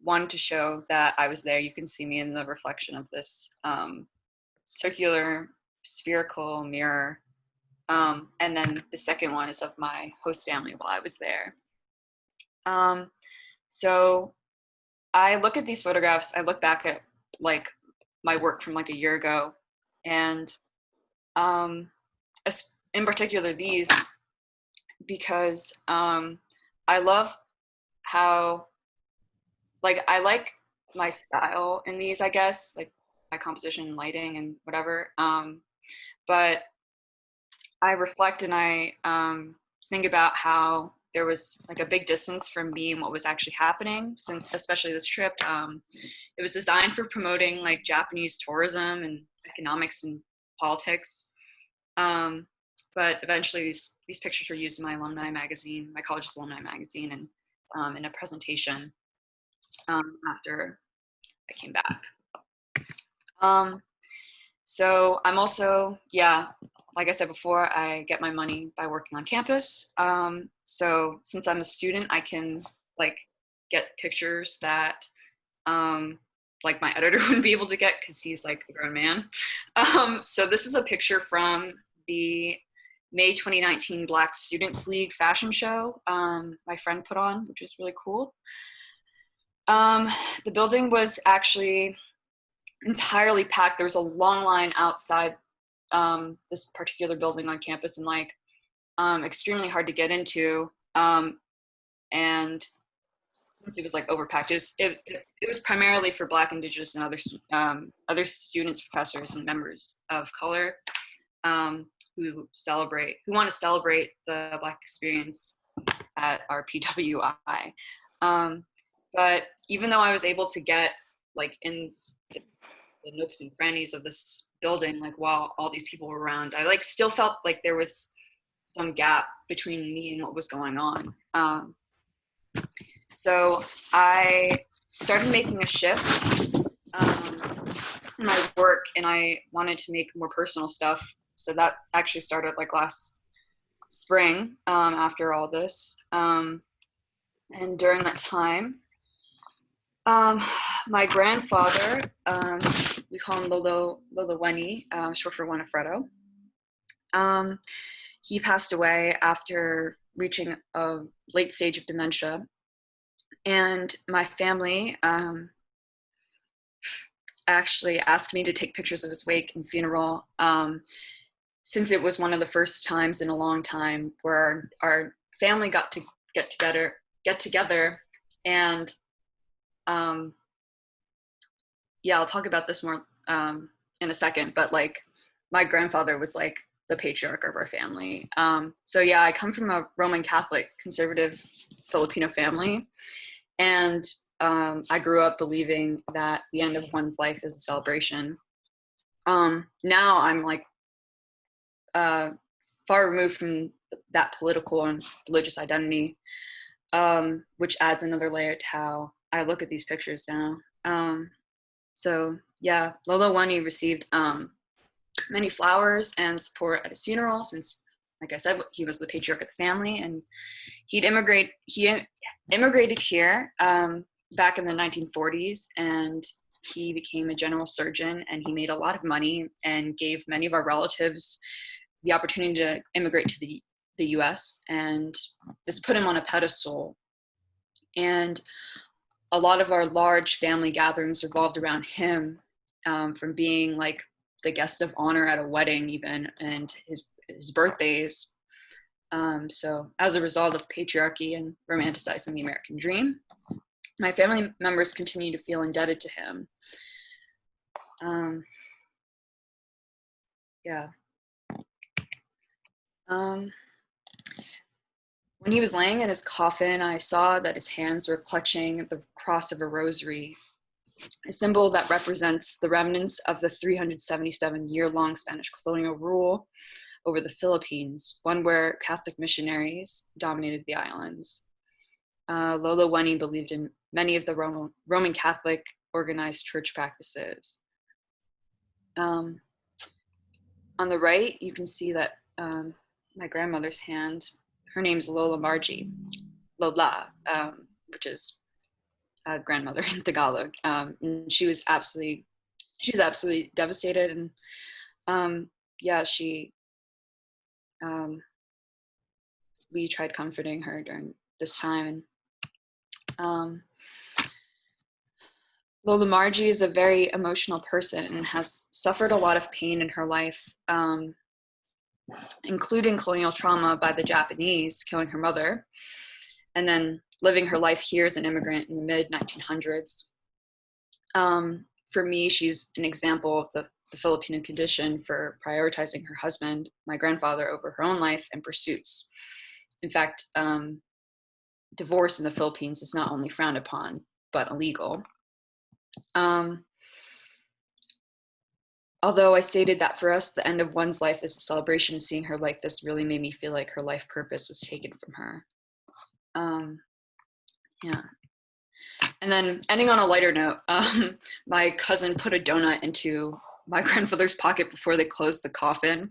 wanted to show that I was there. You can see me in the reflection of this circular spherical mirror. And then the second one is of my host family while I was there. So I look at these photographs, I look back at like my work from like a year ago, and in particular these, because I love how, like, I like my style in these, I guess, like my composition and lighting and whatever, but I reflect and I think about how there was like a big distance from me and what was actually happening, since especially this trip, it was designed for promoting like Japanese tourism and economics and politics. But eventually these pictures were used in my alumni magazine, my college's alumni magazine, and in a presentation after I came back. So I'm also, yeah, like I said before, I get my money by working on campus. So since I'm a student, I can like get pictures that like my editor wouldn't be able to get because he's like a grown man. So this is a picture from the May 2019 Black Students League fashion show my friend put on, which was really cool. The building was actually entirely packed. There was a long line outside this particular building on campus, and like extremely hard to get into. And since it was like overpacked, it was primarily for Black, Indigenous, and other students, professors, and members of color who want to celebrate the Black experience at our PWI. But even though I was able to get like in the nooks and crannies of this building, like while all these people were around, I like still felt like there was some gap between me and what was going on. So I started making a shift in my work, and I wanted to make more personal stuff. So that actually started like last spring after all this. And during that time, my grandfather, we call him Lolo Weni, short for Winifredo. He passed away after reaching a late stage of dementia. And my family actually asked me to take pictures of his wake and funeral, since it was one of the first times in a long time where our family got to get together. And yeah, I'll talk about this more in in a second, but like my grandfather was like the patriarch of our family. So yeah, I come from a Roman Catholic conservative Filipino family, and I grew up believing that the end of one's life is a celebration. Now I'm like far removed from that political and religious identity, which adds another layer to how I look at these pictures now. So yeah, Lolo Wani received many flowers and support at his funeral, since, like I said, he was the patriarch of the family, and he immigrated here back in the 1940s, and he became a general surgeon, and he made a lot of money and gave many of our relatives the opportunity to immigrate to the US, and this put him on a pedestal. And a lot of our large family gatherings revolved around him, from being like the guest of honor at a wedding even, and his birthdays. So as a result of patriarchy and romanticizing the American dream, my family members continue to feel indebted to him. Yeah. When he was laying in his coffin, I saw that his hands were clutching the cross of a rosary, a symbol that represents the remnants of the 377-year-long Spanish colonial rule over the Philippines, one where Catholic missionaries dominated the islands. Lolo Wani believed in many of the Roman Catholic organized church practices. On the right, you can see that my grandmother's hand, her name's Lola Margie, Lola, which is grandmother in Tagalog. And she was absolutely devastated, and yeah, we tried comforting her during this time. And Lola Margie is a very emotional person and has suffered a lot of pain in her life, including colonial trauma by the Japanese killing her mother, and then living her life here as an immigrant in the mid-1900s. For me, she's an example of the Filipino condition for prioritizing her husband, my grandfather, over her own life and pursuits. In fact, divorce in the Philippines is not only frowned upon, but illegal. Although I stated that for us, the end of one's life is a celebration, seeing her like this really made me feel like her life purpose was taken from her. Yeah. And then, ending on a lighter note, my cousin put a donut into my grandfather's pocket before they closed the coffin,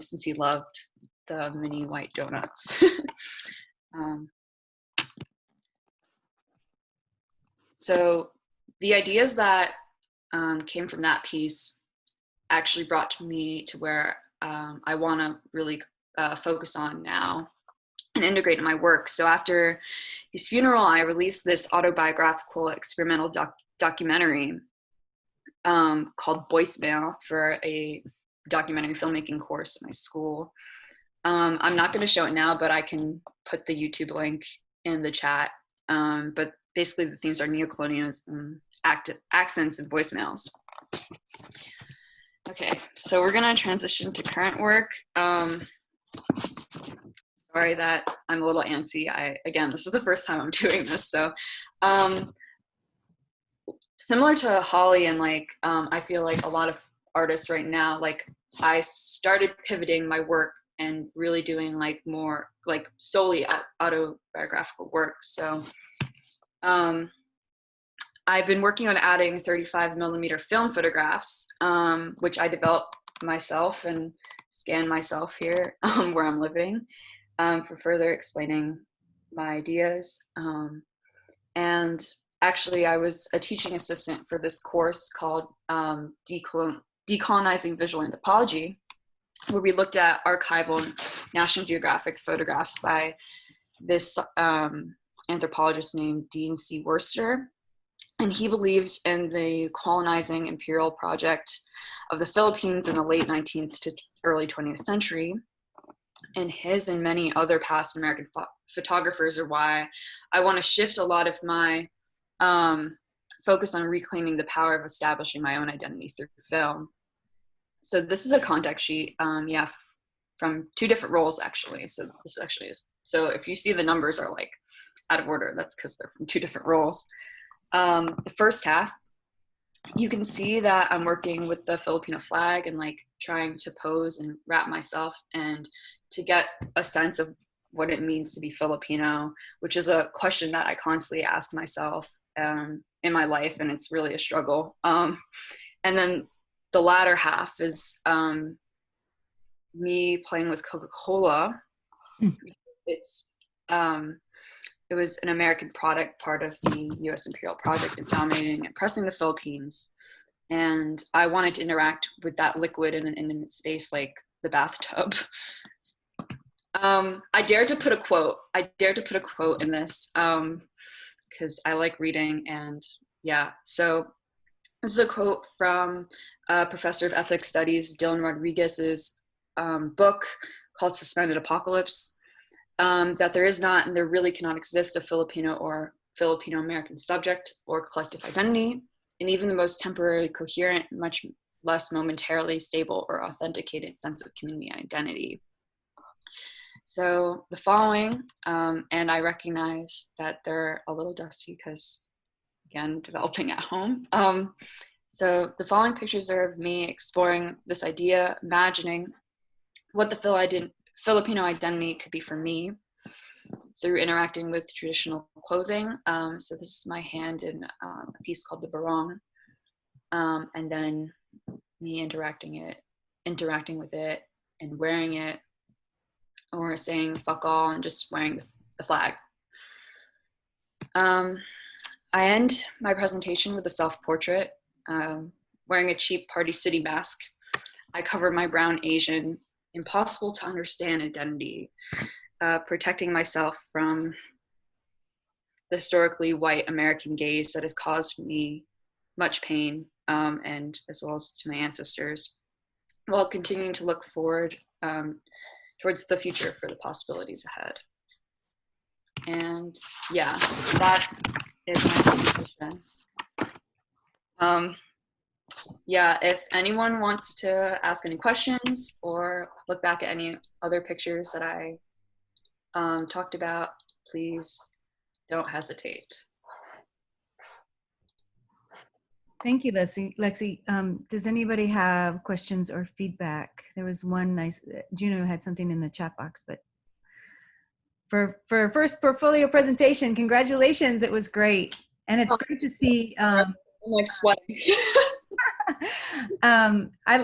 since he loved the mini white donuts. So the ideas that came from that piece actually brought me to where I want to really focus on now and integrate in my work. So after his funeral, I released this autobiographical experimental documentary called Voicemail for a documentary filmmaking course at my school. I'm not going to show it now, but I can put the YouTube link in the chat. But basically the themes are neocolonialism, accents, and voicemails. Okay, so we're gonna transition to current work. Sorry that I'm a little antsy. Again, this is the first time I'm doing this. So similar to Holly, and like, I feel like a lot of artists right now, like I started pivoting my work and really doing like more like solely autobiographical work. So I've been working on adding 35mm film photographs, which I developed myself and scanned myself here where I'm living, for further explaining my ideas. And actually, I was a teaching assistant for this course called Decolonizing Visual Anthropology, where we looked at archival and National Geographic photographs by this anthropologist named Dean C. Worcester. And he believed in the colonizing imperial project of the Philippines in the late 19th to early 20th century. And his and many other past American photographers are why I want to shift a lot of my focus on reclaiming the power of establishing my own identity through film. So this is a contact sheet, yeah, from 2 different roles actually. So this actually is, so if you see the numbers are like out of order, that's because they're from 2 different roles. The first half, you can see that I'm working with the Filipino flag and like trying to pose and wrap myself and to get a sense of what it means to be Filipino, which is a question that I constantly ask myself in my life, and it's really a struggle. And then the latter half is me playing with Coca-Cola. It's it was an American product, part of the U.S. Imperial Project of dominating and oppressing the Philippines. And I wanted to interact with that liquid in an intimate space like the bathtub. I dared to put a quote. I dared to put a quote in this because I like reading, and yeah. So this is a quote from a professor of ethnic studies, Dylan Rodriguez's book called Suspended Apocalypse. That there is not and there really cannot exist a Filipino or Filipino-American subject or collective identity, and even the most temporarily coherent, much less momentarily stable or authenticated sense of community identity. So the following, and I recognize that they're a little dusty because, again, developing at home. So the following pictures are of me exploring this idea, imagining what the Filipino identity could be for me through interacting with traditional clothing. So this is my hand in a piece called the barong, and then me interacting with it and wearing it, or saying fuck all and just wearing the flag. I end my presentation with a self-portrait, wearing a cheap Party City mask. I cover my brown Asian, impossible to understand identity, protecting myself from the historically white American gaze that has caused me much pain, and as well as to my ancestors, while continuing to look forward towards the future for the possibilities ahead. And yeah, that is my presentation. Yeah, if anyone wants to ask any questions or look back at any other pictures that I talked about, please don't hesitate. Thank you, Lexi. Does anybody have questions or feedback? There was one nice, Juno had something in the chat box, but for first portfolio presentation, congratulations, it was great. And it's great to see. I'm like sweating. I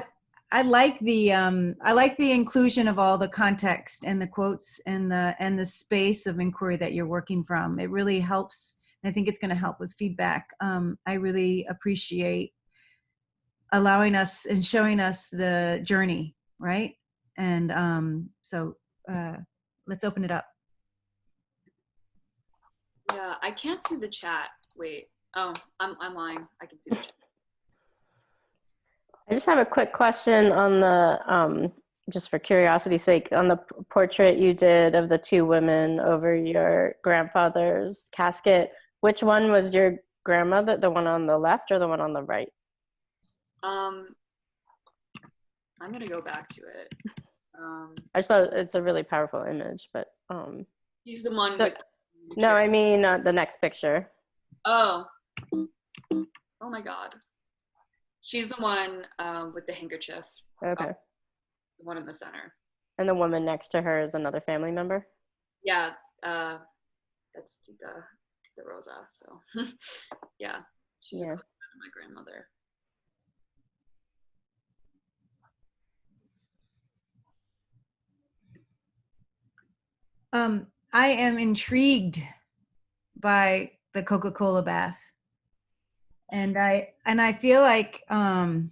like the inclusion of all the context and the quotes and the space of inquiry that you're working from. It really helps. And I think it's going to help with feedback. I really appreciate allowing us and showing us the journey, right? And so let's open it up. Yeah, I can't see the chat. Wait. Oh, I'm lying. I can see the chat. I just have a quick question on the, just for curiosity's sake, on the portrait you did of the 2 women over your grandfather's casket. Which one was your grandmother, the one on the left or the one on the right? I'm gonna go back to it. I just thought it's a really powerful image, but He's the one with. No, I mean the next picture. Oh my God. She's the one with the handkerchief. Okay. The one in the center. And the woman next to her is another family member? Yeah, that's Tita Rosa. So yeah, she's a cousin of my grandmother. I am intrigued by the Coca-Cola bath. And I feel like, you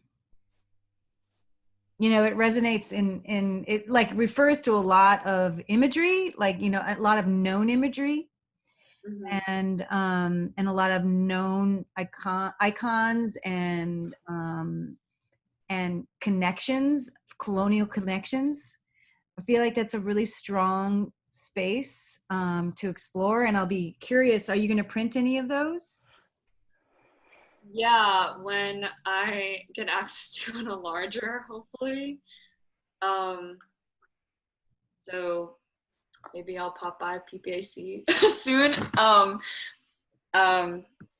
know, it resonates in it, like refers to a lot of imagery, like, you know, a lot of known imagery, and a lot of known icons and connections, colonial connections. I feel like that's a really strong space to explore, and I'll be curious, are you going to print any of those? Yeah, when I get access to a larger, hopefully. So maybe I'll pop by PPAC soon.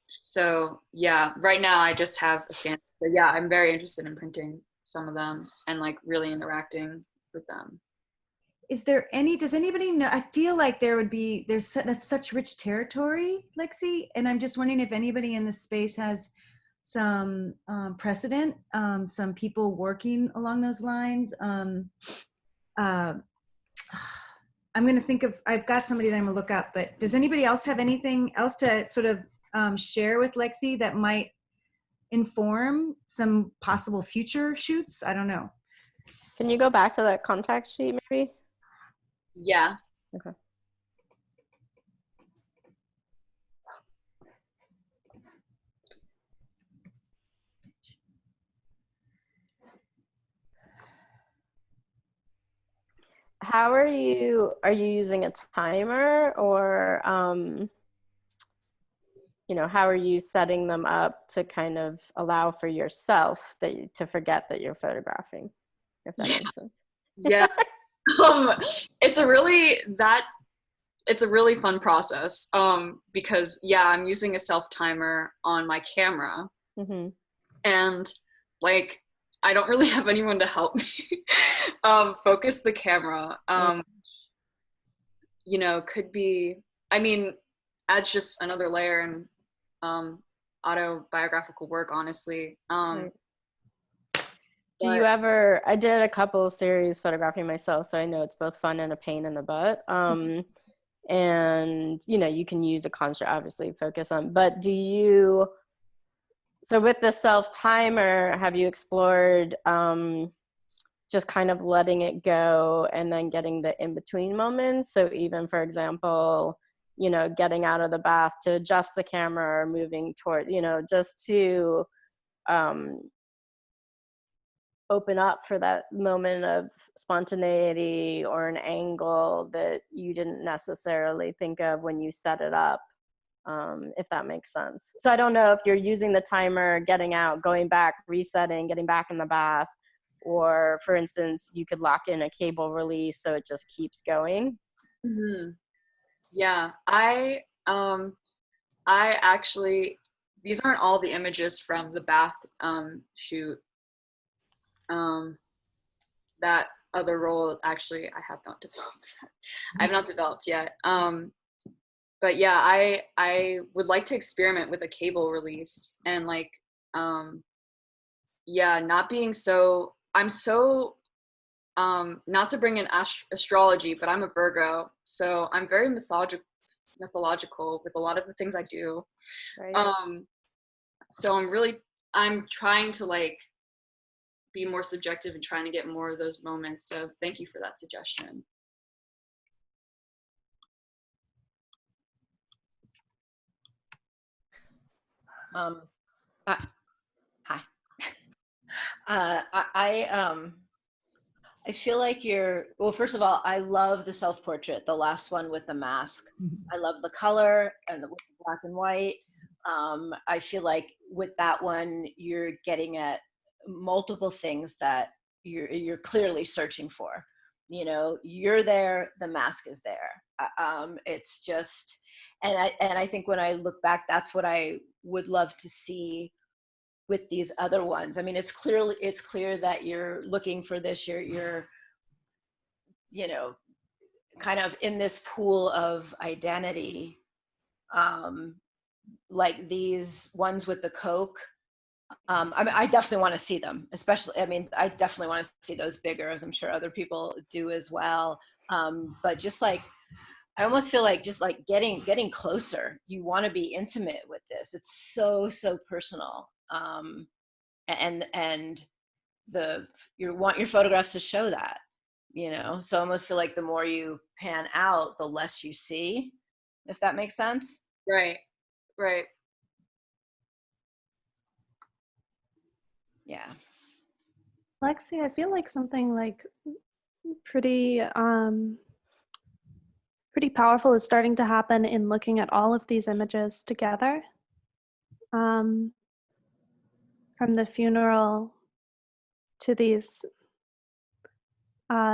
So yeah, right now I just have a stand. So yeah, I'm very interested in printing some of them and like really interacting with them. Is there any, does anybody know, I feel like that's such rich territory, Lexi, and I'm just wondering if anybody in this space has some precedent, some people working along those lines. I'm going to think of, I've got somebody that I'm going to look up, but does anybody else have anything else to sort of share with Lexi that might inform some possible future shoots? I don't know. Can you go back to that contact sheet maybe? Yeah. Okay. How are you using a timer, or you know, how are you setting them up to kind of allow for yourself to forget that you're photographing, if that makes sense? Yeah. It's a really fun process because yeah, I'm using a self timer on my camera, and like I don't really have anyone to help me focus the camera. You know, could be, I mean, adds just another layer in autobiographical work, honestly. Right. Do you ever, I did a couple series photographing myself, so I know it's both fun and a pain in the butt. And, you know, you can use a construct, obviously, focus on, but do you, so with the self-timer, have you explored just kind of letting it go and then getting the in-between moments? So even, for example, you know, getting out of the bath to adjust the camera or moving toward, you know, just to open up for that moment of spontaneity or an angle that you didn't necessarily think of when you set it up, if that makes sense. So I don't know if you're using the timer, getting out, going back, resetting, getting back in the bath, or for instance, you could lock in a cable release so it just keeps going. Yeah, I actually, these aren't all the images from the bath shoot. That other role, actually, I have not developed. I have not developed yet. But yeah, I would like to experiment with a cable release and like, yeah, not being so, I'm so, not to bring in astrology, but I'm a Virgo, so I'm very mythological with a lot of the things I do. Right. So I'm trying to like be more subjective and trying to get more of those moments. So thank you for that suggestion. Hi. I feel like well, first of all, I love the self-portrait, the last one with the mask. I love the color and the black and white. I feel like with that one, you're getting at multiple things that you're clearly searching for. You know, you're there, the mask is there. It's just, and I think when I look back, that's what I would love to see with these other ones. I mean, it's clear that you're looking for this, you're you know, kind of in this pool of identity, like these ones with the Coke. I mean, I definitely want to see them, especially, I mean, I definitely want to see those bigger, as I'm sure other people do as well. But just like, I almost feel like just like getting closer. You want to be intimate with this. It's so personal. And you want your photographs to show that, you know. So I almost feel like the more you pan out, the less you see, if that makes sense. Right. Yeah. Lexi, I feel like something like pretty powerful is starting to happen in looking at all of these images together. from the funeral to these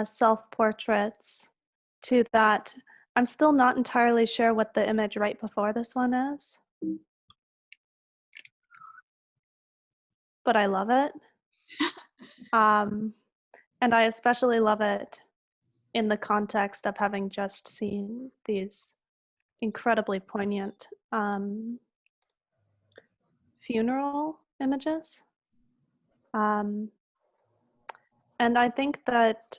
self-portraits to that. I'm still not entirely sure what the image right before this one is, but I love it. And I especially love it in the context of having just seen these incredibly poignant funeral images. And I think that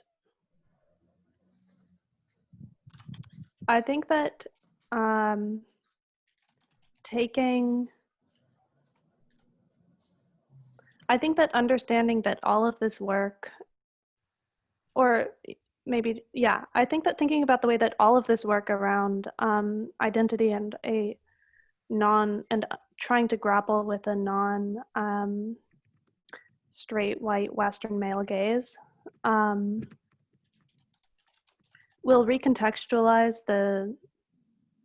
understanding that all of this work, or maybe, yeah, I think that thinking about the way that all of this work around identity and trying to grapple with a straight white Western male gaze will recontextualize the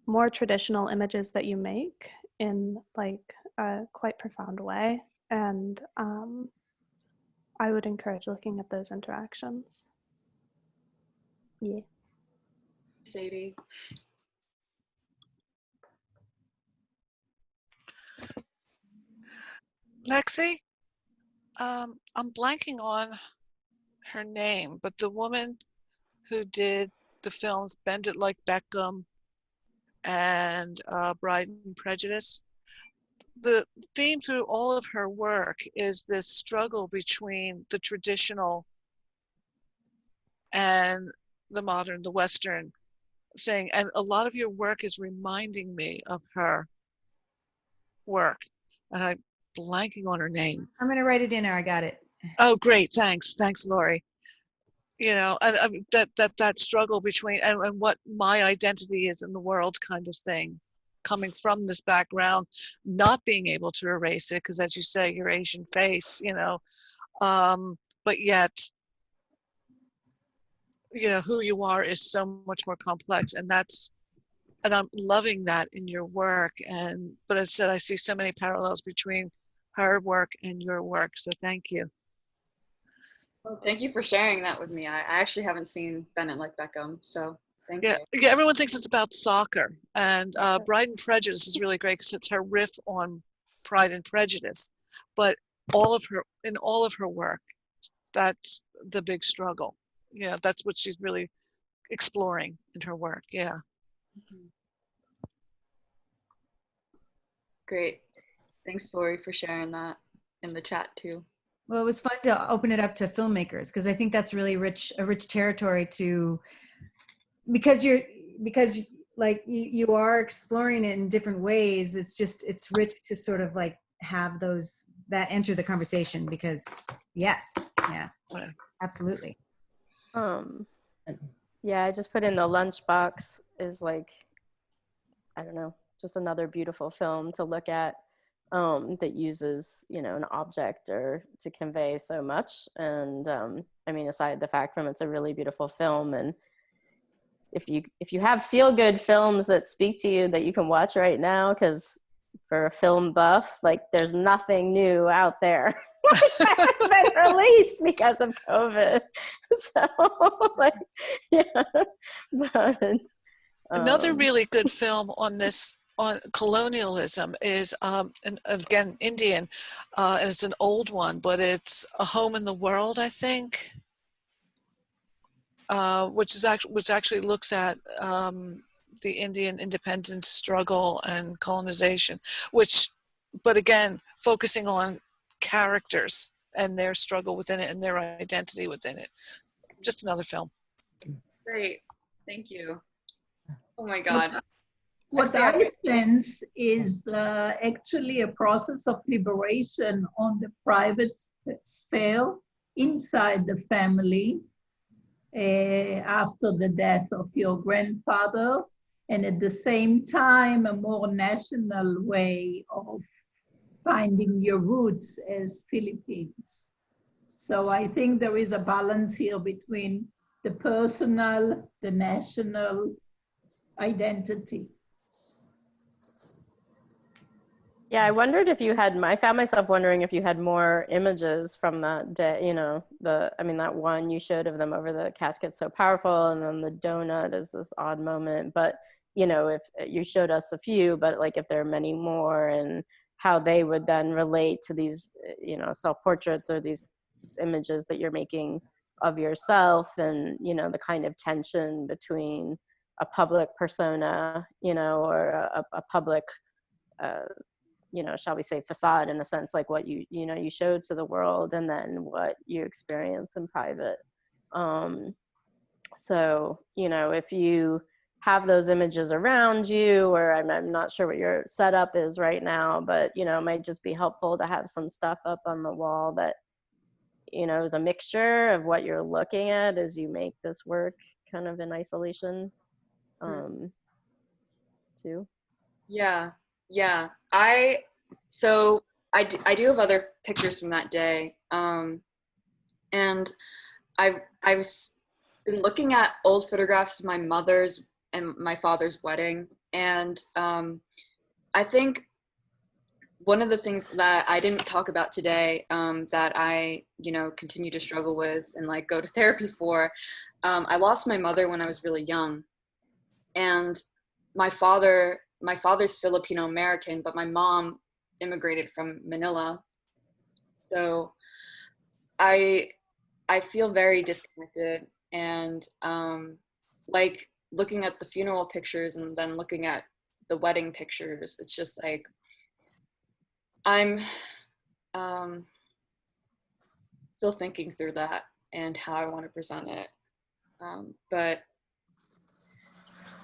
more traditional images that you make in like a quite profound way. And I would encourage looking at those interactions. Yeah. Sadie. Lexi, I'm blanking on her name, but the woman who did the films Bend It Like Beckham and Pride and Prejudice, the theme through all of her work is this struggle between the traditional and the modern, the Western thing. And a lot of your work is reminding me of her work. And I'm blanking on her name. I'm going to write it in there. I got it. Oh, great. Thanks. Thanks, Lori. You know, and that struggle between and what my identity is in the world kind of thing, coming from this background, not being able to erase it, because as you say, your Asian face, you know, but yet, you know, who you are is so much more complex, and I'm loving that in your work. But as I said, I see so many parallels between her work and your work, so thank you. Well, thank you for sharing that with me. I actually haven't seen Bend It Like Beckham, so thank you. Yeah, everyone thinks it's about soccer, and Pride and Prejudice is really great because it's her riff on Pride and Prejudice, but all of her work, that's the big struggle. Yeah, that's what she's really exploring in her work. Yeah. Mm-hmm. Great. Thanks, Lori, for sharing that in the chat too. Well, it was fun to open it up to filmmakers, because I think that's really a rich territory to, because like you are exploring it in different ways. It's rich to sort of like have those that enter the conversation, because yes, yeah, absolutely. Yeah, I just put in the lunchbox is like, I don't know, just another beautiful film to look at. That uses, you know, an object or to convey so much. And I mean, aside the fact from it's a really beautiful film, and if you have feel-good films that speak to you that you can watch right now, because for a film buff, like there's nothing new out there that's been released because of COVID. So like, yeah, but another really good film on colonialism is, and again, Indian, and it's an old one, but it's A Home in the World, I think, which actually looks at the Indian independence struggle and colonization, but again, focusing on characters and their struggle within it and their identity within it. Just another film. Great, thank you. Oh my God. What I sense is actually a process of liberation on the private sphere inside the family after the death of your grandfather, and at the same time a more national way of finding your roots as Philippines. So I think there is a balance here between the personal, the national identity. Yeah, I wondered if you had, I found myself wondering if you had more images from that day, you know, that one you showed of them over the casket's so powerful, and then the donut is this odd moment. But, you know, if you showed us a few, but like if there are many more, and how they would then relate to these, you know, self-portraits or these images that you're making of yourself, and, you know, the kind of tension between a public persona, you know, or a public, you know, shall we say facade, in a sense, like what you showed to the world, and then what you experience in private. So, you know, if you have those images around you, or I'm not sure what your setup is right now, but, you know, it might just be helpful to have some stuff up on the wall that, you know, is a mixture of what you're looking at as you make this work kind of in isolation, too. Yeah. I do have other pictures from that day. And I was been looking at old photographs of my mother's and my father's wedding. And I think one of the things that I didn't talk about today, that I, you know, continue to struggle with and like go to therapy for, I lost my mother when I was really young. And my father's Filipino-American, but my mom immigrated from Manila. So I feel very disconnected, and like looking at the funeral pictures and then looking at the wedding pictures, it's just like I'm still thinking through that and how I want to present it. But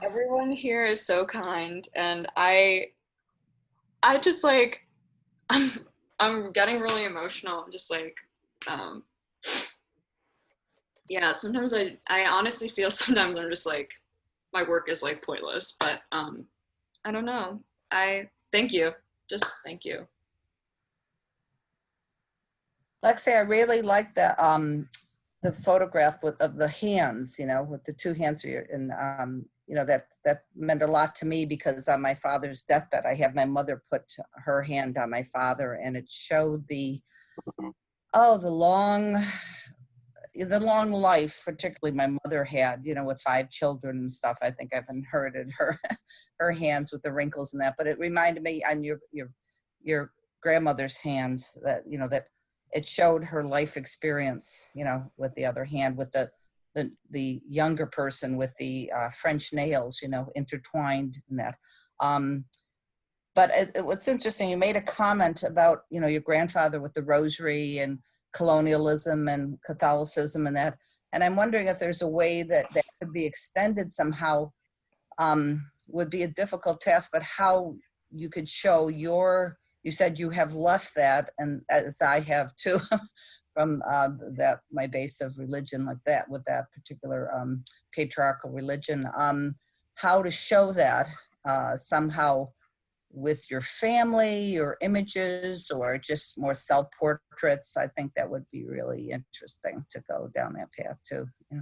everyone here is so kind, and I just like, I'm getting really emotional. I'm just like, yeah, sometimes I honestly feel sometimes I'm just like, my work is like pointless, but I don't know. Thank you. Just thank you. Lexi, I really like the photograph of the hands, you know, with the two hands, and you know, that meant a lot to me, because on my father's deathbed, I had my mother put her hand on my father, and it showed the long life, particularly my mother had, you know, with 5 children and stuff. I think I've inherited her hands with the wrinkles and that, but it reminded me on your grandmother's hands that, you know, that it showed her life experience, you know, with the other hand, with the younger person with the French nails, you know, intertwined in that. But what's interesting, you made a comment about, you know, your grandfather with the rosary and colonialism and Catholicism and that. And I'm wondering if there's a way that could be extended somehow. Would be a difficult task, but how you could show you said you have left that, and as I have too, from my base of religion like that, with that particular patriarchal religion, how to show that somehow with your family or images, or just more self-portraits. I think that would be really interesting to go down that path too. Yeah.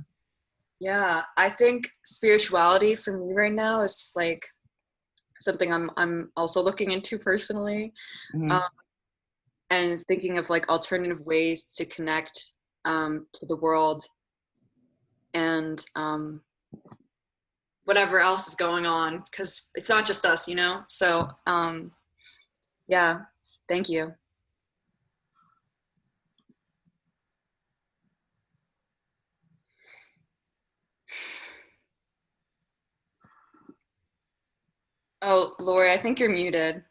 Yeah, I think spirituality for me right now is like something I'm also looking into personally, and thinking of like alternative ways to connect to the world, and whatever else is going on, because it's not just us, you know. So yeah, thank you. Oh, Lori, I think you're muted.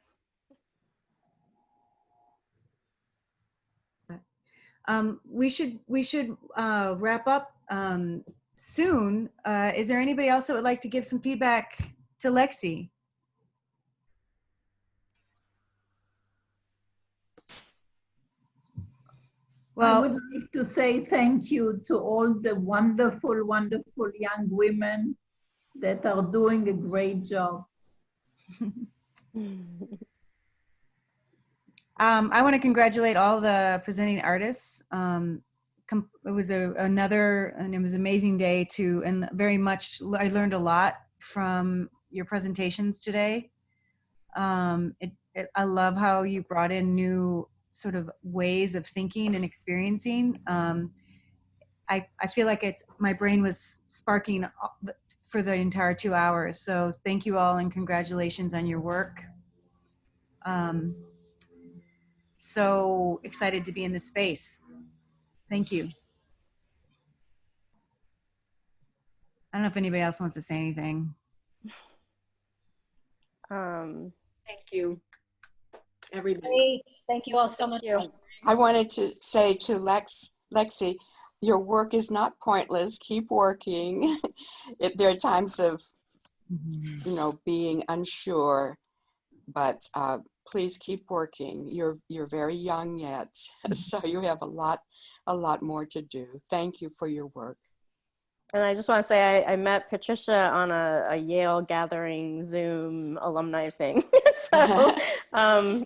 We should wrap up soon. Is there anybody else that would like to give some feedback to Lexi? Well, I would like to say thank you to all the wonderful, wonderful young women that are doing a great job. I want to congratulate all the presenting artists. It was and it was an amazing day too, and very much I learned a lot from your presentations today. It I love how you brought in new sort of ways of thinking and experiencing. I feel like my brain was sparking for the entire 2 hours. So thank you all and congratulations on your work. So excited to be in this space. Thank you. I don't know if anybody else wants to say anything. Thank you, everybody. Great. Thank you all so much. I wanted to say to Lexi, your work is not pointless. Keep working. There are times of, being unsure, but please keep working. You're very young yet, so you have a lot more to do. Thank you for your work. And I just want to say I met Patricia on a Yale gathering Zoom alumni thing. So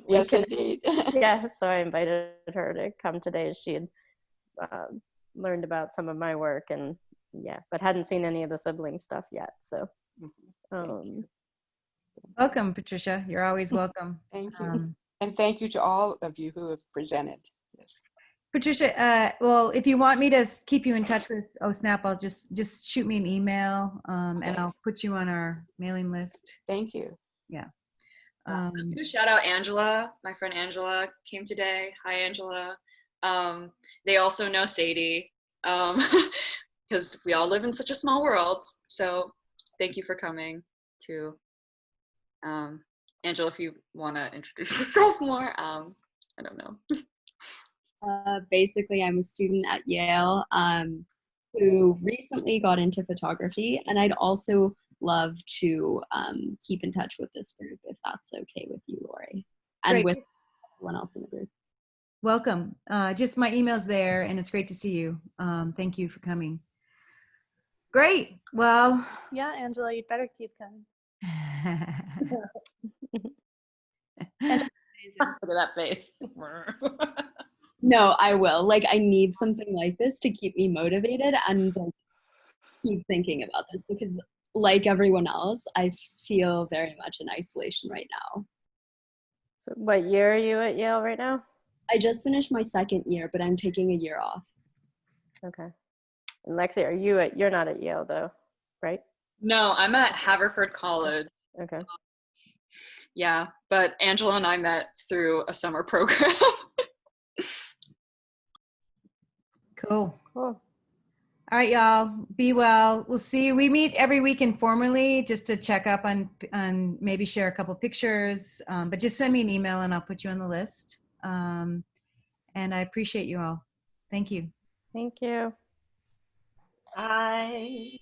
yes, indeed. Yeah, so I invited her to come today. She had learned about some of my work and but hadn't seen any of the sibling stuff yet. So welcome, Patricia. You're always welcome. Thank you. And thank you to all of you who have presented. Yes. Patricia, well, if you want me to keep you in touch with OSNAP, I'll just shoot me an email and I'll put you on our mailing list. Thank you. Yeah. Shout out Angela. My friend Angela came today. Hi, Angela. They also know Sadie because we all live in such a small world. So thank you for coming too. Angela, if you want to introduce yourself more, I don't know. Basically, I'm a student at Yale who recently got into photography, and I'd also love to keep in touch with this group if that's okay with you, Lori, and Great. with everyone else in the group. Welcome. Just my email's there, and it's great to see you. Thank you for coming. Great. Well. Yeah, Angela, you'd better keep coming. Look at that face. No, I will. Like, I need something like this to keep me motivated and like, keep thinking about this because, like everyone else, I feel very much in isolation right now. So what year are you at Yale right now? I just finished my second year, but I'm taking a year off. Okay. And Lexi, you're not at Yale though, right? No, I'm at Haverford College. Okay. Yeah, but Angela and I met through a summer program. Cool. All right, y'all. Be well. We'll see you. We meet every week informally just to check up on maybe share a couple pictures. But just send me an email and I'll put you on the list. And I appreciate you all. Thank you. Thank you. Bye.